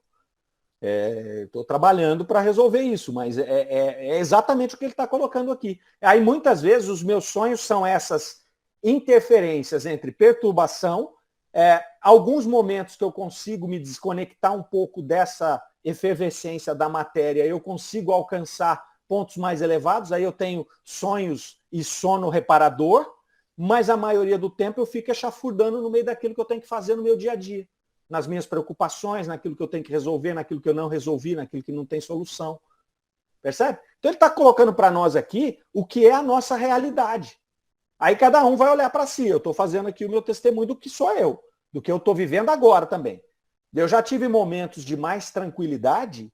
Estou trabalhando para resolver isso, mas é exatamente o que ele está colocando aqui. Aí muitas vezes os meus sonhos são essas interferências entre perturbação, alguns momentos que eu consigo me desconectar um pouco dessa efervescência da matéria, eu consigo alcançar pontos mais elevados, aí eu tenho sonhos e sono reparador, mas a maioria do tempo eu fico chafurdando no meio daquilo que eu tenho que fazer no meu dia a dia, nas minhas preocupações, naquilo que eu tenho que resolver, naquilo que eu não resolvi, naquilo que não tem solução. Percebe? Então ele está colocando para nós aqui o que é a nossa realidade. Aí cada um vai olhar para si. Eu estou fazendo aqui o meu testemunho do que sou eu, do que eu estou vivendo agora também. Eu já tive momentos de mais tranquilidade,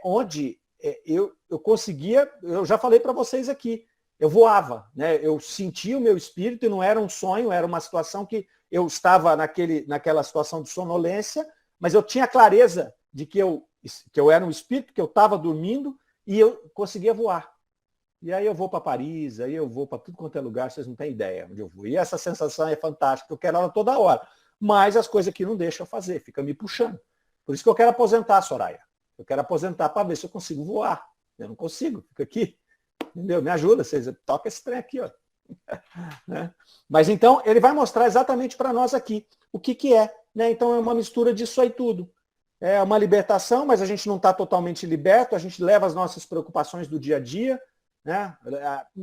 onde eu conseguia, eu já falei para vocês aqui, eu voava, né? Eu sentia o meu espírito e não era um sonho, era uma situação que eu estava naquela situação de sonolência, mas eu tinha clareza de que eu era um espírito, que eu estava dormindo e eu conseguia voar. E aí eu vou para Paris, aí eu vou para tudo quanto é lugar, vocês não têm ideia onde eu vou. E essa sensação é fantástica, eu quero ela toda hora. Mas as coisas aqui não deixam eu fazer, fica me puxando. Por isso que eu quero aposentar, Soraya. Eu quero aposentar para ver se eu consigo voar. Eu não consigo, fica aqui. Entendeu? Me ajuda, vocês toca esse trem aqui, ó. Né? Mas então, ele vai mostrar exatamente para nós aqui o que é. Né? Então, é uma mistura disso aí tudo. É uma libertação, mas a gente não está totalmente liberto, a gente leva as nossas preocupações do dia a dia, né?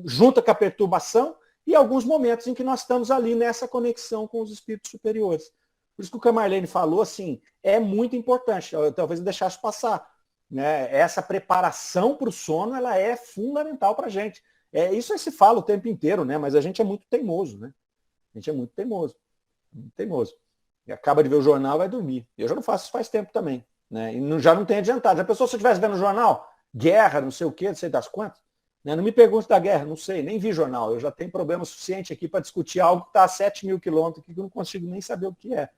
Junta com a perturbação e alguns momentos em que nós estamos ali nessa conexão com os espíritos superiores. Por isso que o que a Marlene falou, assim, é muito importante. Eu talvez eu deixasse passar. Né? Essa preparação para o sono, ela é fundamental para a gente. Isso aí se fala o tempo inteiro, né? Mas a gente é muito teimoso, né? A gente é muito teimoso. Muito teimoso. E acaba de ver o jornal, vai dormir. Eu já não faço isso faz tempo também. Né? E já não tem adiantado. Já pensou se eu estivesse vendo o jornal? Guerra, não sei o quê, não sei das quantas. Né? Não me pergunte da guerra, não sei, nem vi jornal. Eu já tenho problema suficiente aqui para discutir algo que está a 7.000 quilômetros, que eu não consigo nem saber o que é.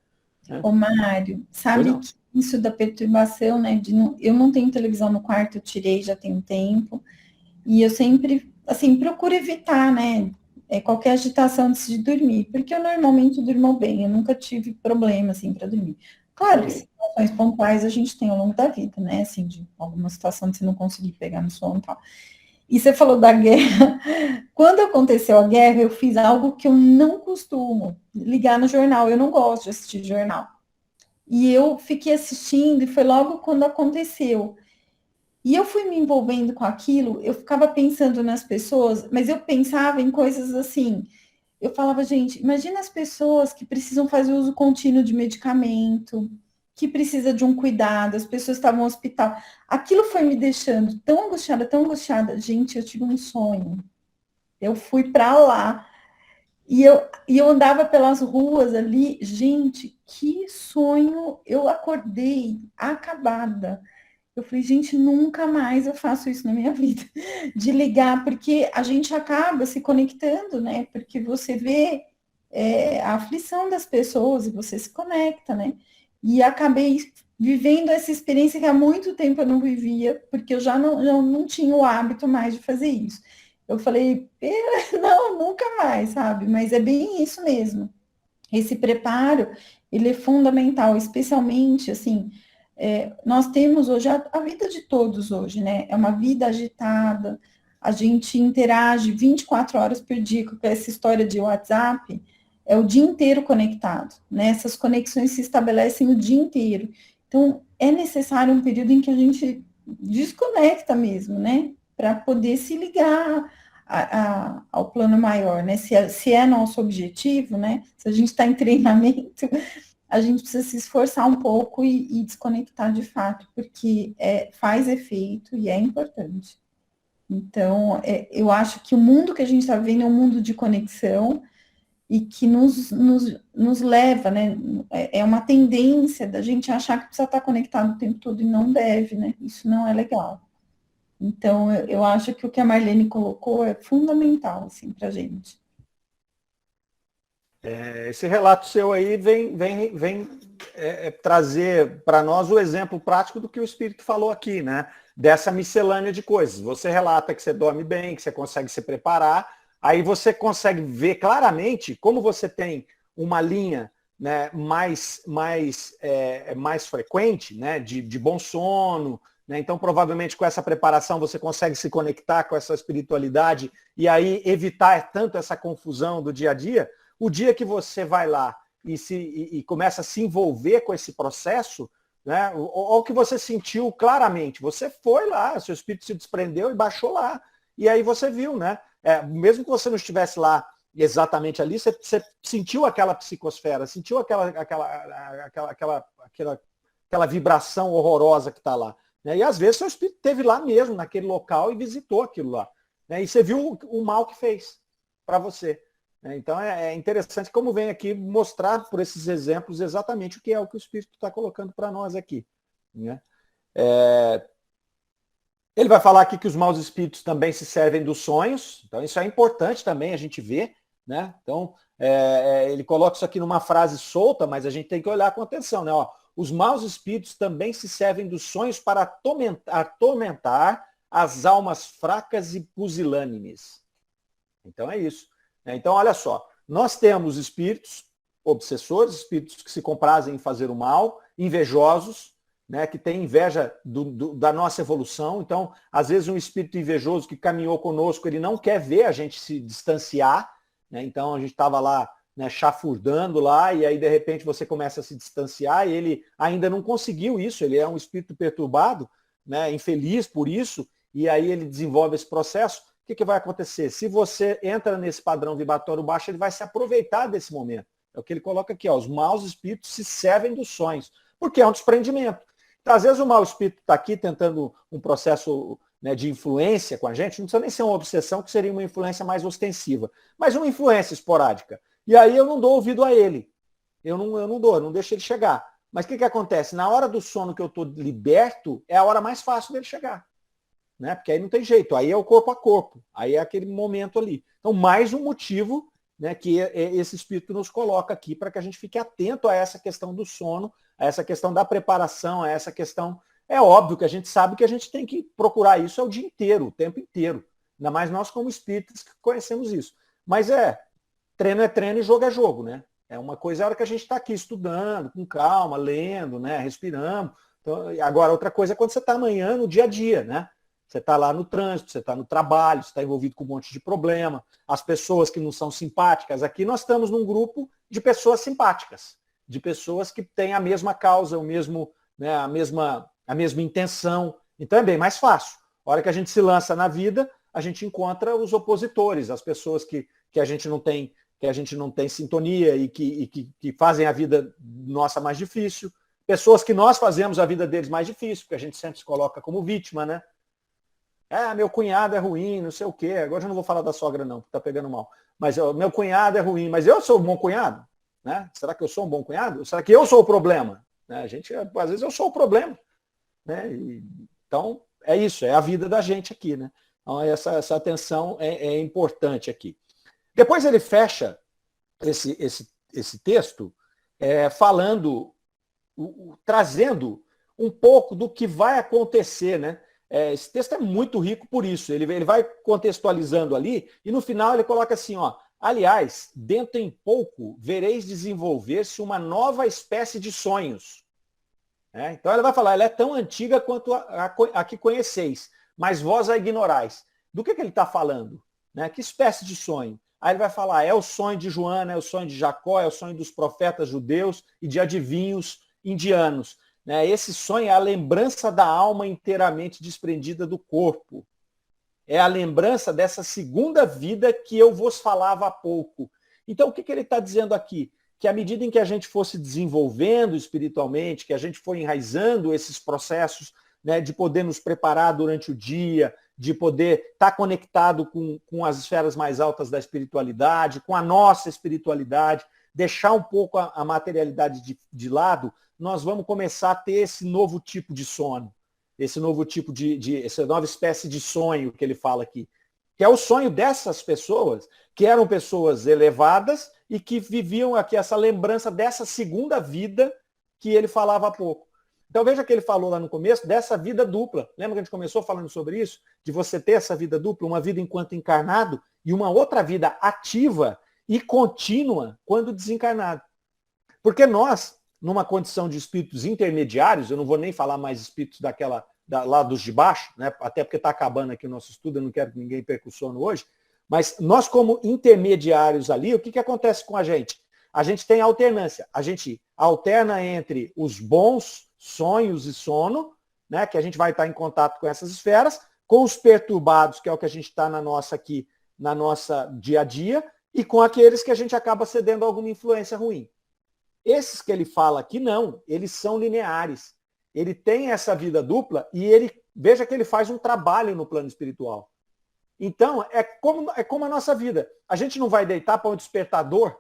Né? Ô, Mário, sabe que isso da perturbação, né? Eu não tenho televisão no quarto, eu tirei já tem um tempo. E eu sempre, assim, procuro evitar, né? Qualquer agitação antes de dormir, porque eu normalmente durmo bem, eu nunca tive problema, assim, para dormir. Claro que situações pontuais a gente tem ao longo da vida, né? Assim, de alguma situação de você não conseguir pegar no sono e tal. E você falou da guerra. Quando aconteceu a guerra, eu fiz algo que eu não costumo, ligar no jornal. Eu não gosto de assistir jornal. E eu fiquei assistindo, e foi logo quando aconteceu. E eu fui me envolvendo com aquilo, eu ficava pensando nas pessoas, mas eu pensava em coisas assim. Eu falava, gente, imagina as pessoas que precisam fazer uso contínuo de medicamento, que precisa de um cuidado, as pessoas estavam no hospital. Aquilo foi me deixando tão angustiada, tão angustiada. Gente, eu tive um sonho. Eu fui para lá. E eu andava pelas ruas ali. Gente, que sonho. Eu acordei acabada. Eu falei, gente, nunca mais eu faço isso na minha vida. De ligar, porque a gente acaba se conectando, né? Porque você vê a aflição das pessoas e você se conecta, né? E acabei vivendo essa experiência que há muito tempo eu não vivia, porque eu já não tinha o hábito mais de fazer isso. Eu falei, não, nunca mais, sabe? Mas é bem isso mesmo. Esse preparo, ele é fundamental, especialmente, assim, nós temos hoje a vida de todos hoje, né? É uma vida agitada, a gente interage 24 horas por dia com essa história de WhatsApp, é o dia inteiro conectado, né? Essas conexões se estabelecem o dia inteiro. Então, é necessário um período em que a gente desconecta mesmo, né? Para poder se ligar ao plano maior, né? Se é nosso objetivo, né? Se a gente está em treinamento, a gente precisa se esforçar um pouco e desconectar de fato, porque faz efeito e é importante. Então, eu acho que o mundo que a gente está vivendo é um mundo de conexão e que nos leva, né? É uma tendência da gente achar que precisa estar conectado o tempo todo e não deve, né? Isso não é legal. Então, eu acho que o que a Marlene colocou é fundamental, assim, para a gente. Esse relato seu aí vem trazer para nós o exemplo prático do que o Espírito falou aqui, né? Dessa miscelânea de coisas. Você relata que você dorme bem, que você consegue se preparar, aí você consegue ver claramente como você tem uma linha, né, mais frequente, né, de bom sono, né? Então, provavelmente, com essa preparação, você consegue se conectar com essa espiritualidade e aí evitar tanto essa confusão do dia a dia. O dia que você vai lá e começa a se envolver com esse processo, né, ou que você sentiu claramente, você foi lá, seu espírito se desprendeu e baixou lá. E aí você viu, né? Mesmo que você não estivesse lá exatamente ali, você sentiu aquela psicosfera, sentiu aquela vibração horrorosa que está lá. né? E às vezes seu espírito esteve lá mesmo, naquele local, e visitou aquilo lá, né? E você viu o mal que fez para você. Né? Então é interessante como vem aqui mostrar por esses exemplos exatamente o que o espírito está colocando para nós aqui. Né? Ele vai falar aqui que os maus espíritos também se servem dos sonhos, então isso é importante também a gente ver, né? Então, ele coloca isso aqui numa frase solta, mas a gente tem que olhar com atenção, né? Ó, os maus espíritos também se servem dos sonhos para atormentar as almas fracas e pusilânimes. Então é isso. Então, olha só, nós temos espíritos obsessores, espíritos que se comprazem em fazer o mal, invejosos, né, que tem inveja da nossa evolução. Então, às vezes, um espírito invejoso que caminhou conosco, ele não quer ver a gente se distanciar. Né? Então, a gente estava lá, né, chafurdando lá, e aí, de repente, você começa a se distanciar, e ele ainda não conseguiu isso, ele é um espírito perturbado, né, infeliz por isso, e aí ele desenvolve esse processo. O que vai acontecer? Se você entra nesse padrão vibratório baixo, ele vai se aproveitar desse momento. É o que ele coloca aqui, ó, os maus espíritos se servem dos sonhos, porque é um desprendimento. Então, às vezes o mau espírito está aqui tentando um processo, né, de influência com a gente, não precisa nem ser uma obsessão, que seria uma influência mais ostensiva, mas uma influência esporádica. E aí eu não dou ouvido a ele. Eu não deixo ele chegar. Mas o que acontece? Na hora do sono que eu estou liberto, é a hora mais fácil dele chegar. Né? Porque aí não tem jeito, aí é o corpo a corpo, aí é aquele momento ali. Então, mais um motivo, né, que esse espírito nos coloca aqui para que a gente fique atento a essa questão do sono, a essa questão da preparação, a essa questão... É óbvio que a gente sabe que a gente tem que procurar isso o dia inteiro, o tempo inteiro. Ainda mais nós como espíritas que conhecemos isso. Mas treino é treino e jogo é jogo, né? É uma coisa a hora que a gente está aqui estudando, com calma, lendo, né, respirando. Então, agora, outra coisa é quando você está amanhã no dia a dia, né? Você está lá no trânsito, você está no trabalho, você está envolvido com um monte de problema, as pessoas que não são simpáticas. Aqui nós estamos num grupo de pessoas simpáticas, de pessoas que têm a mesma causa, o mesmo, né, a mesma intenção. Então é bem mais fácil. A hora que a gente se lança na vida, a gente encontra os opositores, as pessoas que a gente não tem sintonia e que fazem a vida nossa mais difícil. Pessoas que nós fazemos a vida deles mais difícil, porque a gente sempre se coloca como vítima, né? Meu cunhado é ruim, não sei o quê. Agora eu não vou falar da sogra, não, porque tá pegando mal. Mas meu cunhado é ruim, mas eu sou um bom cunhado? Né? Será que eu sou um bom cunhado? Será que eu sou o problema? Né? Às vezes eu sou o problema. Né? Então, é isso, é a vida da gente aqui. Né? Então, essa atenção é importante aqui. Depois ele fecha esse texto falando, trazendo um pouco do que vai acontecer, né? Esse texto é muito rico por isso. Ele vai contextualizando ali e no final ele coloca assim, ó, aliás, dentro em pouco vereis desenvolver-se uma nova espécie de sonhos. Então ele vai falar, ela é tão antiga quanto a que conheceis, mas vós a ignorais. Do que ele está falando? Né? Que espécie de sonho? Aí ele vai falar, é o sonho de Joana, é o sonho de Jacó, é o sonho dos profetas judeus e de adivinhos indianos. Esse sonho é a lembrança da alma inteiramente desprendida do corpo. É a lembrança dessa segunda vida que eu vos falava há pouco. Então, o que ele está dizendo aqui? Que à medida em que a gente fosse desenvolvendo espiritualmente, que a gente for enraizando esses processos, né, de poder nos preparar durante o dia, de poder estar conectado com as esferas mais altas da espiritualidade, com a nossa espiritualidade, deixar um pouco a materialidade de lado, nós vamos começar a ter esse novo tipo de sono, esse novo tipo essa nova espécie de sonho que ele fala aqui, que é o sonho dessas pessoas, que eram pessoas elevadas e que viviam aqui essa lembrança dessa segunda vida que ele falava há pouco. Então veja que ele falou lá no começo dessa vida dupla. Lembra que a gente começou falando sobre isso? De você ter essa vida dupla, uma vida enquanto encarnado e uma outra vida ativa e contínua quando desencarnado. Porque nós, numa condição de espíritos intermediários, eu não vou nem falar mais espíritos lá dos de baixo, né? Até porque está acabando aqui o nosso estudo, eu não quero que ninguém perca o sono hoje, mas nós como intermediários ali, o que acontece com a gente? A gente tem alternância, a gente alterna entre os bons sonhos e sono, né? Que a gente vai estar em contato com essas esferas, com os perturbados, que é o que a gente está na nossa dia a dia, e com aqueles que a gente acaba cedendo a alguma influência ruim. Esses que ele fala aqui, não, eles são lineares. ele tem essa vida dupla e ele, veja que ele faz um trabalho no plano espiritual. Então, é como a nossa vida. A gente não vai deitar para o despertador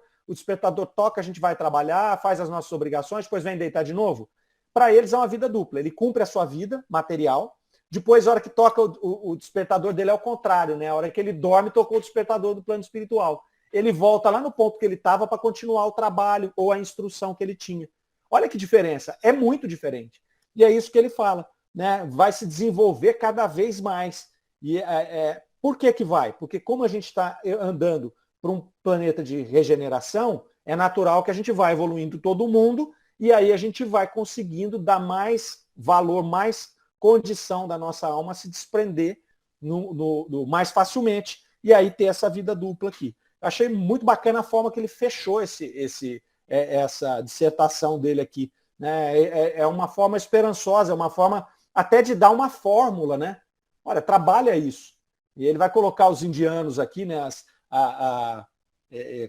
toca, a gente vai trabalhar, faz as nossas obrigações, depois vem deitar de novo. Para eles é uma vida dupla. Ele cumpre a sua vida material, depois, a hora que toca o despertador dele é o contrário, né? A hora que ele dorme, tocou o despertador do plano espiritual. Ele volta lá no ponto que ele estava para continuar o trabalho ou a instrução que ele tinha. Olha que diferença, é muito diferente. E é isso que ele fala, né? Vai se desenvolver cada vez mais. E por que vai? Porque como a gente está andando para um planeta de regeneração, é natural que a gente vai evoluindo todo mundo e aí a gente vai conseguindo dar mais valor, mais condição da nossa alma a se desprender mais facilmente e aí ter essa vida dupla aqui. Eu achei muito bacana a forma que ele fechou essa dissertação dele aqui. Né? É uma forma esperançosa, é uma forma até de dar uma fórmula, né? Olha, trabalha isso. E ele vai colocar os indianos aqui, né?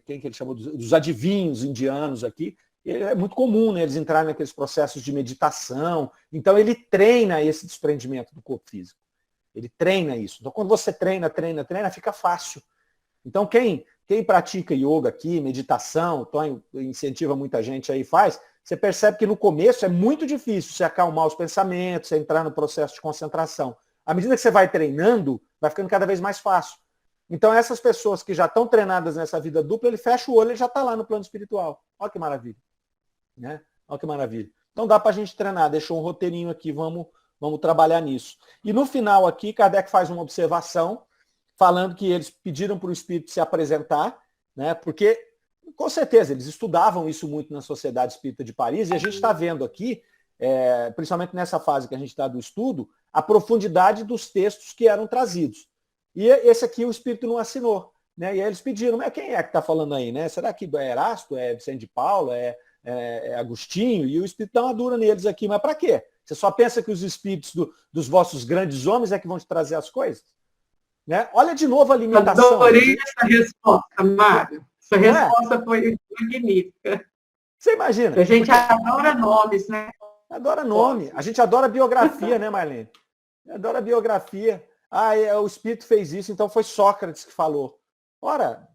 Quem que ele chamou? Dos adivinhos indianos aqui. É muito comum, né, eles entrarem naqueles processos de meditação. Então, ele treina esse desprendimento do corpo físico. Ele treina isso. Então, quando você treina, fica fácil. Então, quem pratica yoga aqui, meditação, Tonho incentiva muita gente aí, faz, você percebe que no começo é muito difícil você acalmar os pensamentos, você entrar no processo de concentração. À medida que você vai treinando, vai ficando cada vez mais fácil. Então, essas pessoas que já estão treinadas nessa vida dupla, ele fecha o olho e já está lá no plano espiritual. Olha que maravilha. Né? Olha que maravilha. Então dá para a gente treinar, deixou um roteirinho aqui, vamos trabalhar nisso. E no final aqui, Kardec faz uma observação, falando que eles pediram para o espírito se apresentar, né? Porque, com certeza, eles estudavam isso muito na Sociedade Espírita de Paris, e a gente está vendo aqui, principalmente nessa fase que a gente está do estudo, a profundidade dos textos que eram trazidos. E esse aqui o espírito não assinou. Né? E aí eles pediram, mas quem é que está falando aí? Né? Será que é Erasto, é Vicente de Paulo, é Agostinho? E o espírito dá uma dura neles aqui. Mas para quê? Você só pensa que os espíritos dos vossos grandes homens é que vão te trazer as coisas? Né? Olha de novo a limitação. Adorei essa resposta, Mário. Essa resposta foi magnífica. Você imagina? A gente adora nomes, né? Adora nome. A gente adora biografia, né, Marlene? Adora biografia. O espírito fez isso, então foi Sócrates que falou. Ora,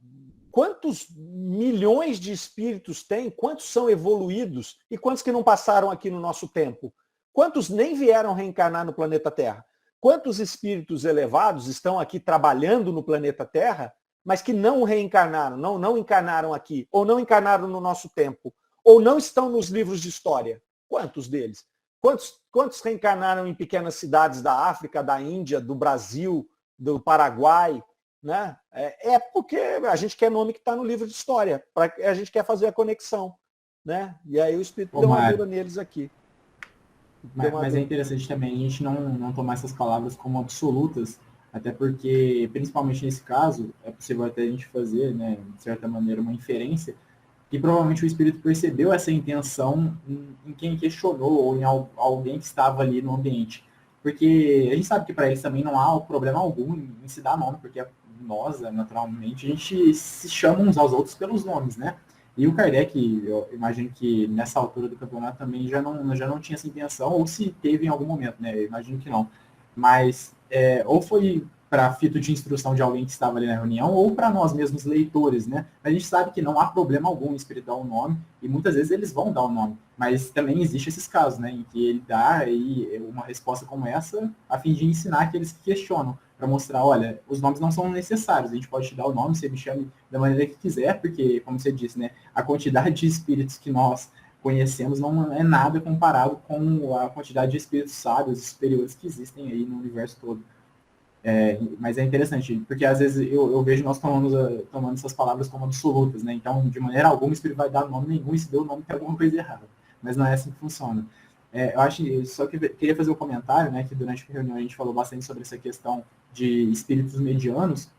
quantos milhões de espíritos tem? Quantos são evoluídos? E quantos que não passaram aqui no nosso tempo? Quantos nem vieram reencarnar no planeta Terra? Quantos espíritos elevados estão aqui trabalhando no planeta Terra, mas que não reencarnaram, não encarnaram aqui, ou não encarnaram no nosso tempo, ou não estão nos livros de história? Quantos deles? Quantos reencarnaram em pequenas cidades da África, da Índia, do Brasil, do Paraguai? Né? É porque a gente quer nome que está no livro de história, a gente quer fazer a conexão. Né? E aí o Espírito deu uma dura neles aqui. Mas é interessante também a gente não tomar essas palavras como absolutas, até porque, principalmente nesse caso, é possível até a gente fazer, né, de certa maneira, uma inferência, que provavelmente o Espírito percebeu essa intenção em quem questionou, ou em alguém que estava ali no ambiente. Porque a gente sabe que para eles também não há problema algum em se dar nome, porque nós, naturalmente, a gente se chama uns aos outros pelos nomes, né? E o Kardec, eu imagino que nessa altura do campeonato também já não tinha essa intenção, ou se teve em algum momento, né? Eu imagino que não. Mas, ou foi para fito de instrução de alguém que estava ali na reunião, ou para nós mesmos leitores, né? A gente sabe que não há problema algum em o espírito dar um nome, e muitas vezes eles vão dar um nome, mas também existe esses casos, né? Em que ele dá aí uma resposta como essa, a fim de ensinar aqueles que questionam, para mostrar, olha, os nomes não são necessários, a gente pode te dar o nome, você me chame da maneira que quiser, porque, como você disse, né, a quantidade de espíritos que nós conhecemos não é nada comparado com a quantidade de espíritos sábios e superiores que existem aí no universo todo. Mas é interessante, porque às vezes eu vejo nós tomando essas palavras como absolutas, né? Então, de maneira alguma, o espírito vai dar nome nenhum, e se deu o nome tem alguma coisa errada. Mas não é assim que funciona. Eu acho que só queria fazer um comentário, né, que durante a reunião a gente falou bastante sobre essa questão de espíritos medianos,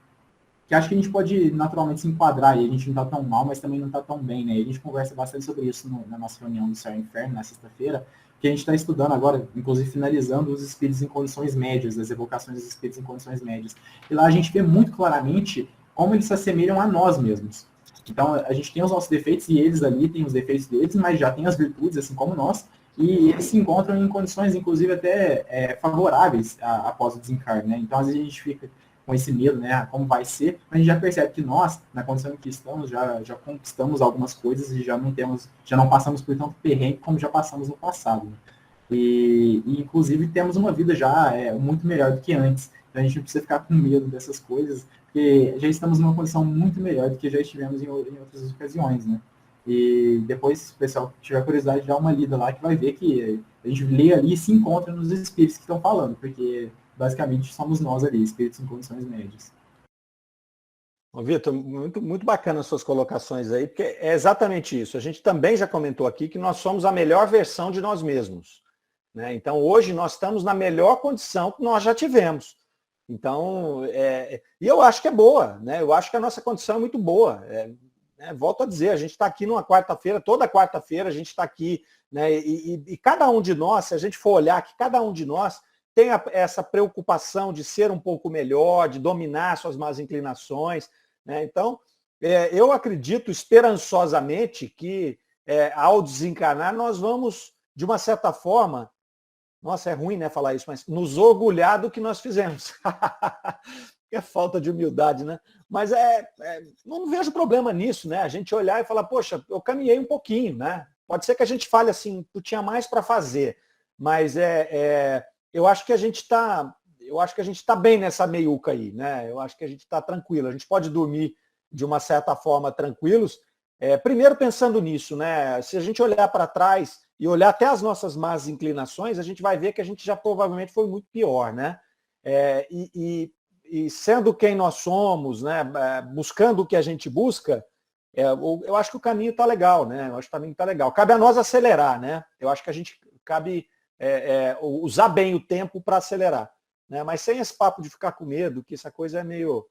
que acho que a gente pode naturalmente se enquadrar, e a gente não está tão mal, mas também não está tão bem, né? E a gente conversa bastante sobre isso na nossa reunião do Céu e Inferno, na sexta-feira, que a gente está estudando agora, inclusive finalizando os espíritos em condições médias, as evocações dos espíritos em condições médias. E lá a gente vê muito claramente como eles se assemelham a nós mesmos. Então, a gente tem os nossos defeitos, e eles ali têm os defeitos deles, mas já tem as virtudes, assim como nós, e eles se encontram em condições, inclusive, até favoráveis após o desencarne, né? Então, às vezes a gente fica com esse medo, né? Como vai ser? Mas a gente já percebe que nós, na condição em que estamos, já conquistamos algumas coisas e já não passamos por tanto perrengue como já passamos no passado, né? E inclusive, temos uma vida já muito melhor do que antes. Então, a gente não precisa ficar com medo dessas coisas, porque já estamos numa condição muito melhor do que já estivemos em outras ocasiões, né? E depois, se o pessoal tiver curiosidade, dá uma lida lá, que vai ver que a gente lê ali e se encontra nos espíritos que estão falando, porque basicamente somos nós ali, espíritos em condições médias. Vitor, muito, muito bacana as suas colocações aí, porque é exatamente isso. A gente também já comentou aqui que nós somos a melhor versão de nós mesmos, né? Então, hoje nós estamos na melhor condição que nós já tivemos. Então, e eu acho que é boa, né? Eu acho que a nossa condição é muito boa. Volto a dizer, a gente está aqui numa quarta-feira, toda quarta-feira a gente está aqui, né? E cada um de nós, se a gente for olhar que cada um de nós tem essa preocupação de ser um pouco melhor, de dominar suas más inclinações, né? Então, eu acredito esperançosamente que ao desencarnar nós vamos, de uma certa forma, nossa, é ruim, né, falar isso, mas nos orgulhar do que nós fizemos. É falta de humildade, né? Mas não vejo problema nisso, né? A gente olhar e falar, poxa, eu caminhei um pouquinho, né? Pode ser que a gente fale assim, tu tinha mais para fazer, mas eu acho que a gente está bem nessa meiuca aí, né? Eu acho que a gente está tranquilo. A gente pode dormir de uma certa forma tranquilos. Primeiro pensando nisso, né? Se a gente olhar para trás e olhar até as nossas más inclinações, a gente vai ver que a gente já provavelmente foi muito pior, né? E sendo quem nós somos, né? Buscando o que a gente busca, eu acho que o caminho está legal, né? Eu acho que o caminho está legal. Cabe a nós acelerar, né? Eu acho que a gente cabe usar bem o tempo para acelerar, né? Mas sem esse papo de ficar com medo, que essa coisa é meio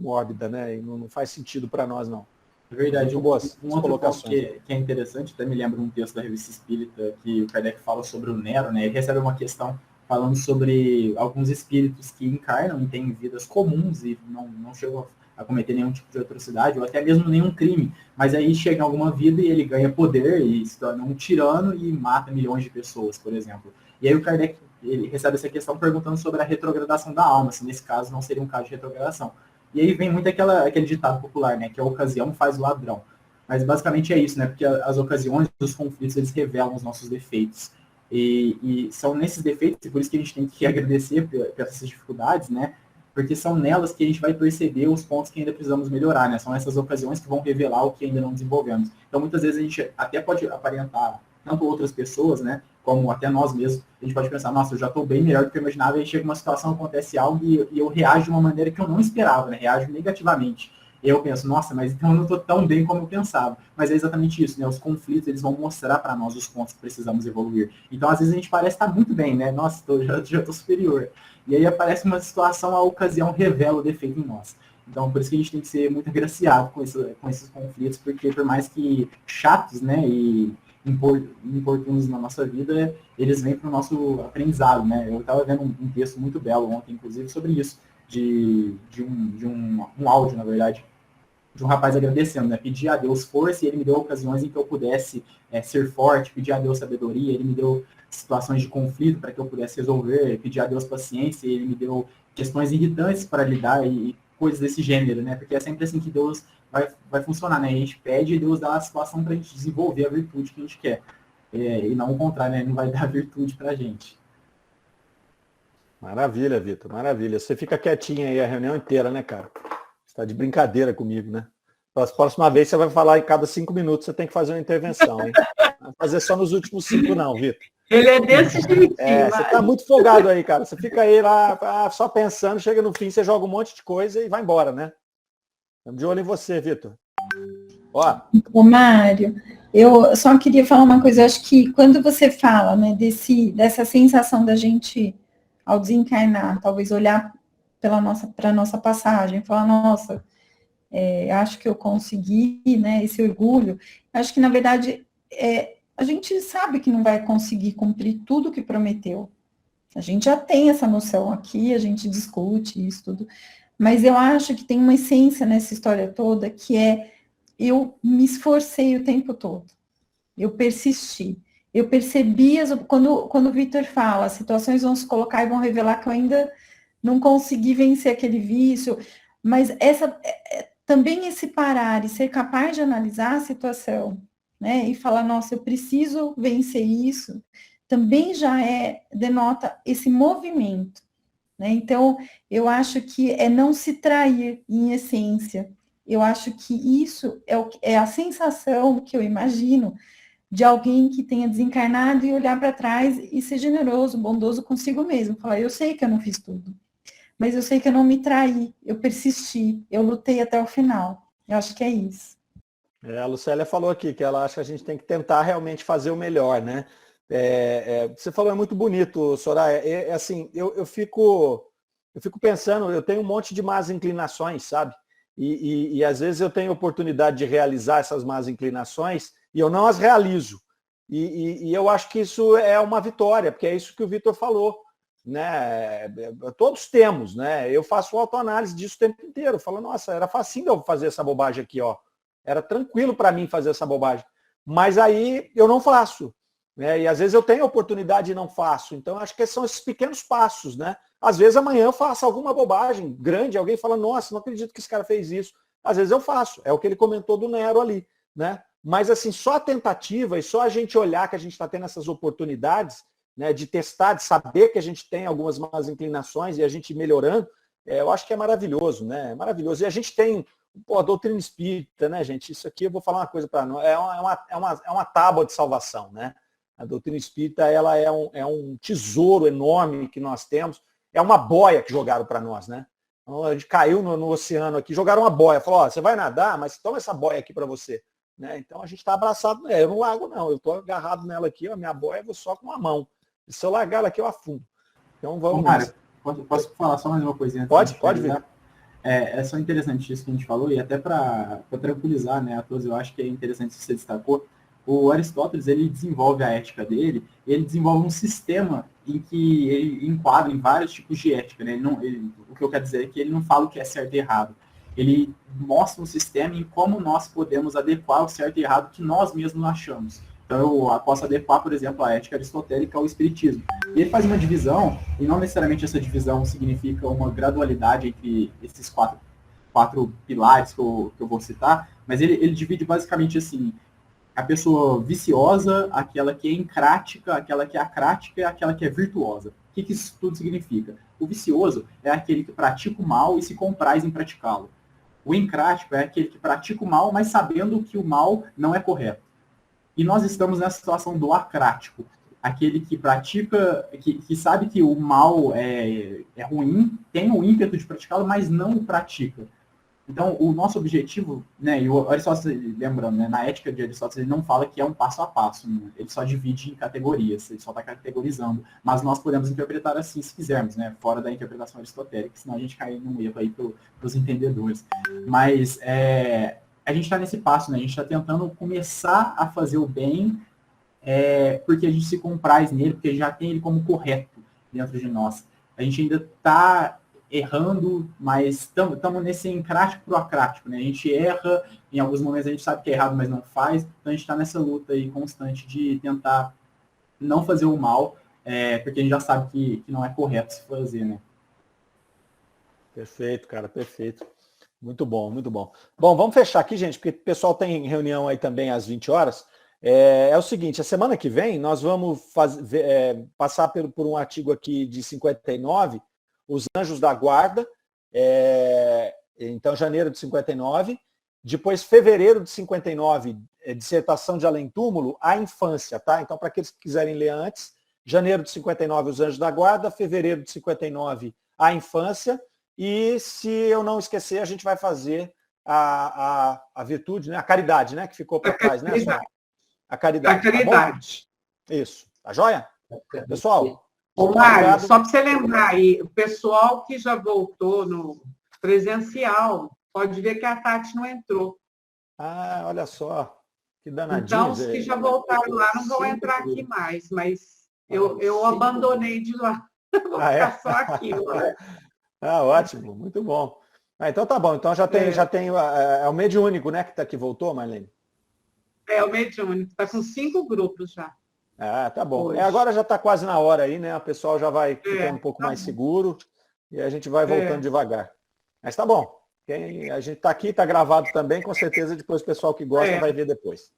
mórbida, né? E não faz sentido para nós, não. É verdade. Um outro ponto que é interessante, até me lembra um texto da Revista Espírita que o Kardec fala sobre o Nero, né? Ele recebe uma questão falando sobre alguns espíritos que encarnam e têm vidas comuns e não chegam a cometer nenhum tipo de atrocidade ou até mesmo nenhum crime, mas aí chega em alguma vida e ele ganha poder e se torna um tirano e mata milhões de pessoas, por exemplo. E aí o Kardec ele recebe essa questão perguntando sobre a retrogradação da alma, se nesse caso não seria um caso de retrogradação. E aí vem muito aquele ditado popular, né, que a ocasião faz o ladrão. Mas basicamente é isso, né, porque as ocasiões, os conflitos, eles revelam os nossos defeitos. E são nesses defeitos, e por isso que a gente tem que agradecer por essas dificuldades, né, porque são nelas que a gente vai perceber os pontos que ainda precisamos melhorar, né, são essas ocasiões que vão revelar o que ainda não desenvolvemos. Então, muitas vezes a gente até pode aparentar tanto outras pessoas, né, como até nós mesmos, a gente pode pensar, nossa, eu já estou bem melhor do que eu imaginava, e aí chega uma situação, acontece algo e eu reajo de uma maneira que eu não esperava, né, reajo negativamente. E eu penso, nossa, mas então eu não estou tão bem como eu pensava. Mas é exatamente isso, né, os conflitos, eles vão mostrar para nós os pontos que precisamos evoluir. Então, às vezes a gente parece estar muito bem, né, nossa, já estou superior. E aí aparece uma situação, a ocasião revela o defeito em nós. Então, por isso que a gente tem que ser muito agraciado com esses conflitos, porque por mais que chatos, né, e importunos na nossa vida, eles vêm para o nosso aprendizado, né? Eu estava vendo um texto muito belo ontem, inclusive, sobre isso, de um áudio, na verdade, de um rapaz agradecendo, né? Pedir a Deus força e ele me deu ocasiões em que eu pudesse ser forte, pedir a Deus sabedoria, ele me deu situações de conflito para que eu pudesse resolver, pedir a Deus paciência e ele me deu questões irritantes para lidar e coisas desse gênero, né? Porque é sempre assim que Deus vai funcionar, né? A gente pede e Deus dá a situação para a gente desenvolver a virtude que a gente quer. E não o contrário, né? Ele não vai dar virtude para a gente. Maravilha, Vitor, maravilha. Você fica quietinho aí a reunião inteira, né, cara? Você está de brincadeira comigo, né? A próxima vez você vai falar em cada 5 minutos, você tem que fazer uma intervenção, hein? Não vai fazer só nos últimos 5 não, Vitor. Ele é desse jeitinho. Você tá muito folgado aí, cara. Você fica aí lá só pensando, chega no fim, você joga um monte de coisa e vai embora, né? Estamos de olho em você, Vitor. Ó. Ô, Mário, eu só queria falar uma coisa. Eu acho que quando você fala, né, dessa sensação da gente, ao desencarnar, talvez olhar para a nossa passagem, falar, nossa, acho que eu consegui, né, esse orgulho. Acho que, na verdade, a gente sabe que não vai conseguir cumprir tudo que prometeu. A gente já tem essa noção aqui, a gente discute isso tudo. Mas eu acho que tem uma essência nessa história toda, que eu me esforcei o tempo todo. Eu persisti. eu percebi, quando o Vitor fala, as situações vão se colocar e vão revelar que eu ainda não consegui vencer aquele vício, mas também esse parar e ser capaz de analisar a situação, né, e falar, nossa, eu preciso vencer isso, também já denota esse movimento, né? Então, eu acho que é não se trair em essência. Eu acho que isso é a sensação que eu imagino de alguém que tenha desencarnado e olhar para trás e ser generoso, bondoso consigo mesmo. Falar, eu sei que eu não fiz tudo, mas eu sei que eu não me traí, eu persisti, eu lutei até o final. Eu acho que é isso. A Lucélia falou aqui que ela acha que a gente tem que tentar realmente fazer o melhor, né? Você falou, é muito bonito, Soraya. Assim, eu fico pensando, eu tenho um monte de más inclinações, sabe? E às vezes eu tenho oportunidade de realizar essas más inclinações e eu não as realizo. E eu acho que isso é uma vitória, porque é isso que o Vitor falou, né? Todos temos, né? Eu faço autoanálise disso o tempo inteiro. Eu falo, nossa, era facinho eu fazer essa bobagem aqui, ó. Era tranquilo para mim fazer essa bobagem. Mas aí eu não faço, né? E às vezes eu tenho oportunidade e não faço. Então acho que são esses pequenos passos, né? Às vezes amanhã eu faço alguma bobagem grande, alguém fala, nossa, não acredito que esse cara fez isso. Às vezes eu faço, é o que ele comentou do Nero ali, né? Mas assim, só a tentativa e só a gente olhar que a gente está tendo essas oportunidades, né, de testar, de saber que a gente tem algumas más inclinações e a gente ir melhorando, eu acho que é maravilhoso, né? É maravilhoso. E a gente tem, a doutrina espírita, né, gente? Isso aqui eu vou falar uma coisa para nós, é uma tábua de salvação, né? A doutrina espírita, ela é um tesouro enorme que nós temos, é uma boia que jogaram para nós, né? Então, a gente caiu no oceano aqui, jogaram uma boia, falou, ó, você vai nadar, mas toma essa boia aqui para você. Né? Então a gente está abraçado nela, eu não largo não, eu estou agarrado nela aqui, a minha boia eu vou só com a mão. E se eu largar ela aqui, eu afundo. Então vamos Mário, posso falar só mais uma coisinha? Pode vir. É só interessante isso que a gente falou, e até para tranquilizar, né, a todos, eu acho que é interessante que você destacou. O Aristóteles, ele desenvolve a ética dele, ele desenvolve um sistema em que ele enquadra em vários tipos de ética. Né? O que eu quero dizer é que ele não fala o que é certo e errado. Ele mostra um sistema em como nós podemos adequar o certo e errado que nós mesmos achamos. Então, eu posso adequar, por exemplo, a ética aristotélica ao espiritismo. E ele faz uma divisão, e não necessariamente essa divisão significa uma gradualidade entre esses quatro pilares que eu vou citar, mas ele divide basicamente assim, a pessoa viciosa, aquela que é encrática, aquela que é acrática e aquela que é virtuosa. O que isso tudo significa? O vicioso é aquele que pratica o mal e se compraz em praticá-lo. O encrático é aquele que pratica o mal, mas sabendo que o mal não é correto. E nós estamos nessa situação do acrático, aquele que pratica, que sabe que o mal é ruim, tem o ímpeto de praticá-lo, mas não o pratica. Então, o nosso objetivo, né, e o Aristóteles, lembrando, né, na ética de Aristóteles, ele não fala que é um passo a passo, né, ele só divide em categorias, ele só está categorizando, mas nós podemos interpretar assim se quisermos, né, fora da interpretação aristotélica, senão a gente cai num erro aí para os entendedores. Mas a gente está nesse passo, né, a gente está tentando começar a fazer o bem, porque a gente se compraz nele, porque já tem ele como correto dentro de nós. A gente ainda está errando, mas estamos nesse encrático pro acrático, né? A gente erra, em alguns momentos a gente sabe que é errado, mas não faz, então a gente está nessa luta aí constante de tentar não fazer o mal, porque a gente já sabe que não é correto se fazer, né? Perfeito, cara, perfeito. Muito bom, muito bom. Bom, vamos fechar aqui, gente, porque o pessoal tem reunião aí também às 20 horas. É o seguinte, a semana que vem nós vamos passar por um artigo aqui de 59, Os Anjos da Guarda, então janeiro de 59, depois fevereiro de 59, dissertação de além-túmulo, a infância, tá? Então, para aqueles que quiserem ler antes, janeiro de 59, Os Anjos da Guarda, fevereiro de 59, a infância, e se eu não esquecer, a gente vai fazer a virtude, né? A caridade, né? Que ficou para trás, né? A caridade. A caridade. Tá bom? Isso. Tá joia? Pessoal. Ô, Mário, só para você lembrar aí, o pessoal que já voltou no presencial, pode ver que a Tati não entrou. Ah, olha só. Que danadinho. Então, os que já voltaram lá não vão entrar aqui mais, mas eu abandonei de lá. Vou ficar só aqui. Ótimo, muito bom. Então tá bom. Então já tem é o mediúnico, né, que voltou, Marlene? É o mediúnico, está com 5 grupos já. Ah, tá bom. Hoje. Agora já está quase na hora aí, né? O pessoal já vai ficando um pouco tá mais bom. seguro e a gente vai voltando devagar. Mas tá bom. A gente está aqui, está gravado também, com certeza depois o pessoal que gosta vai ver depois.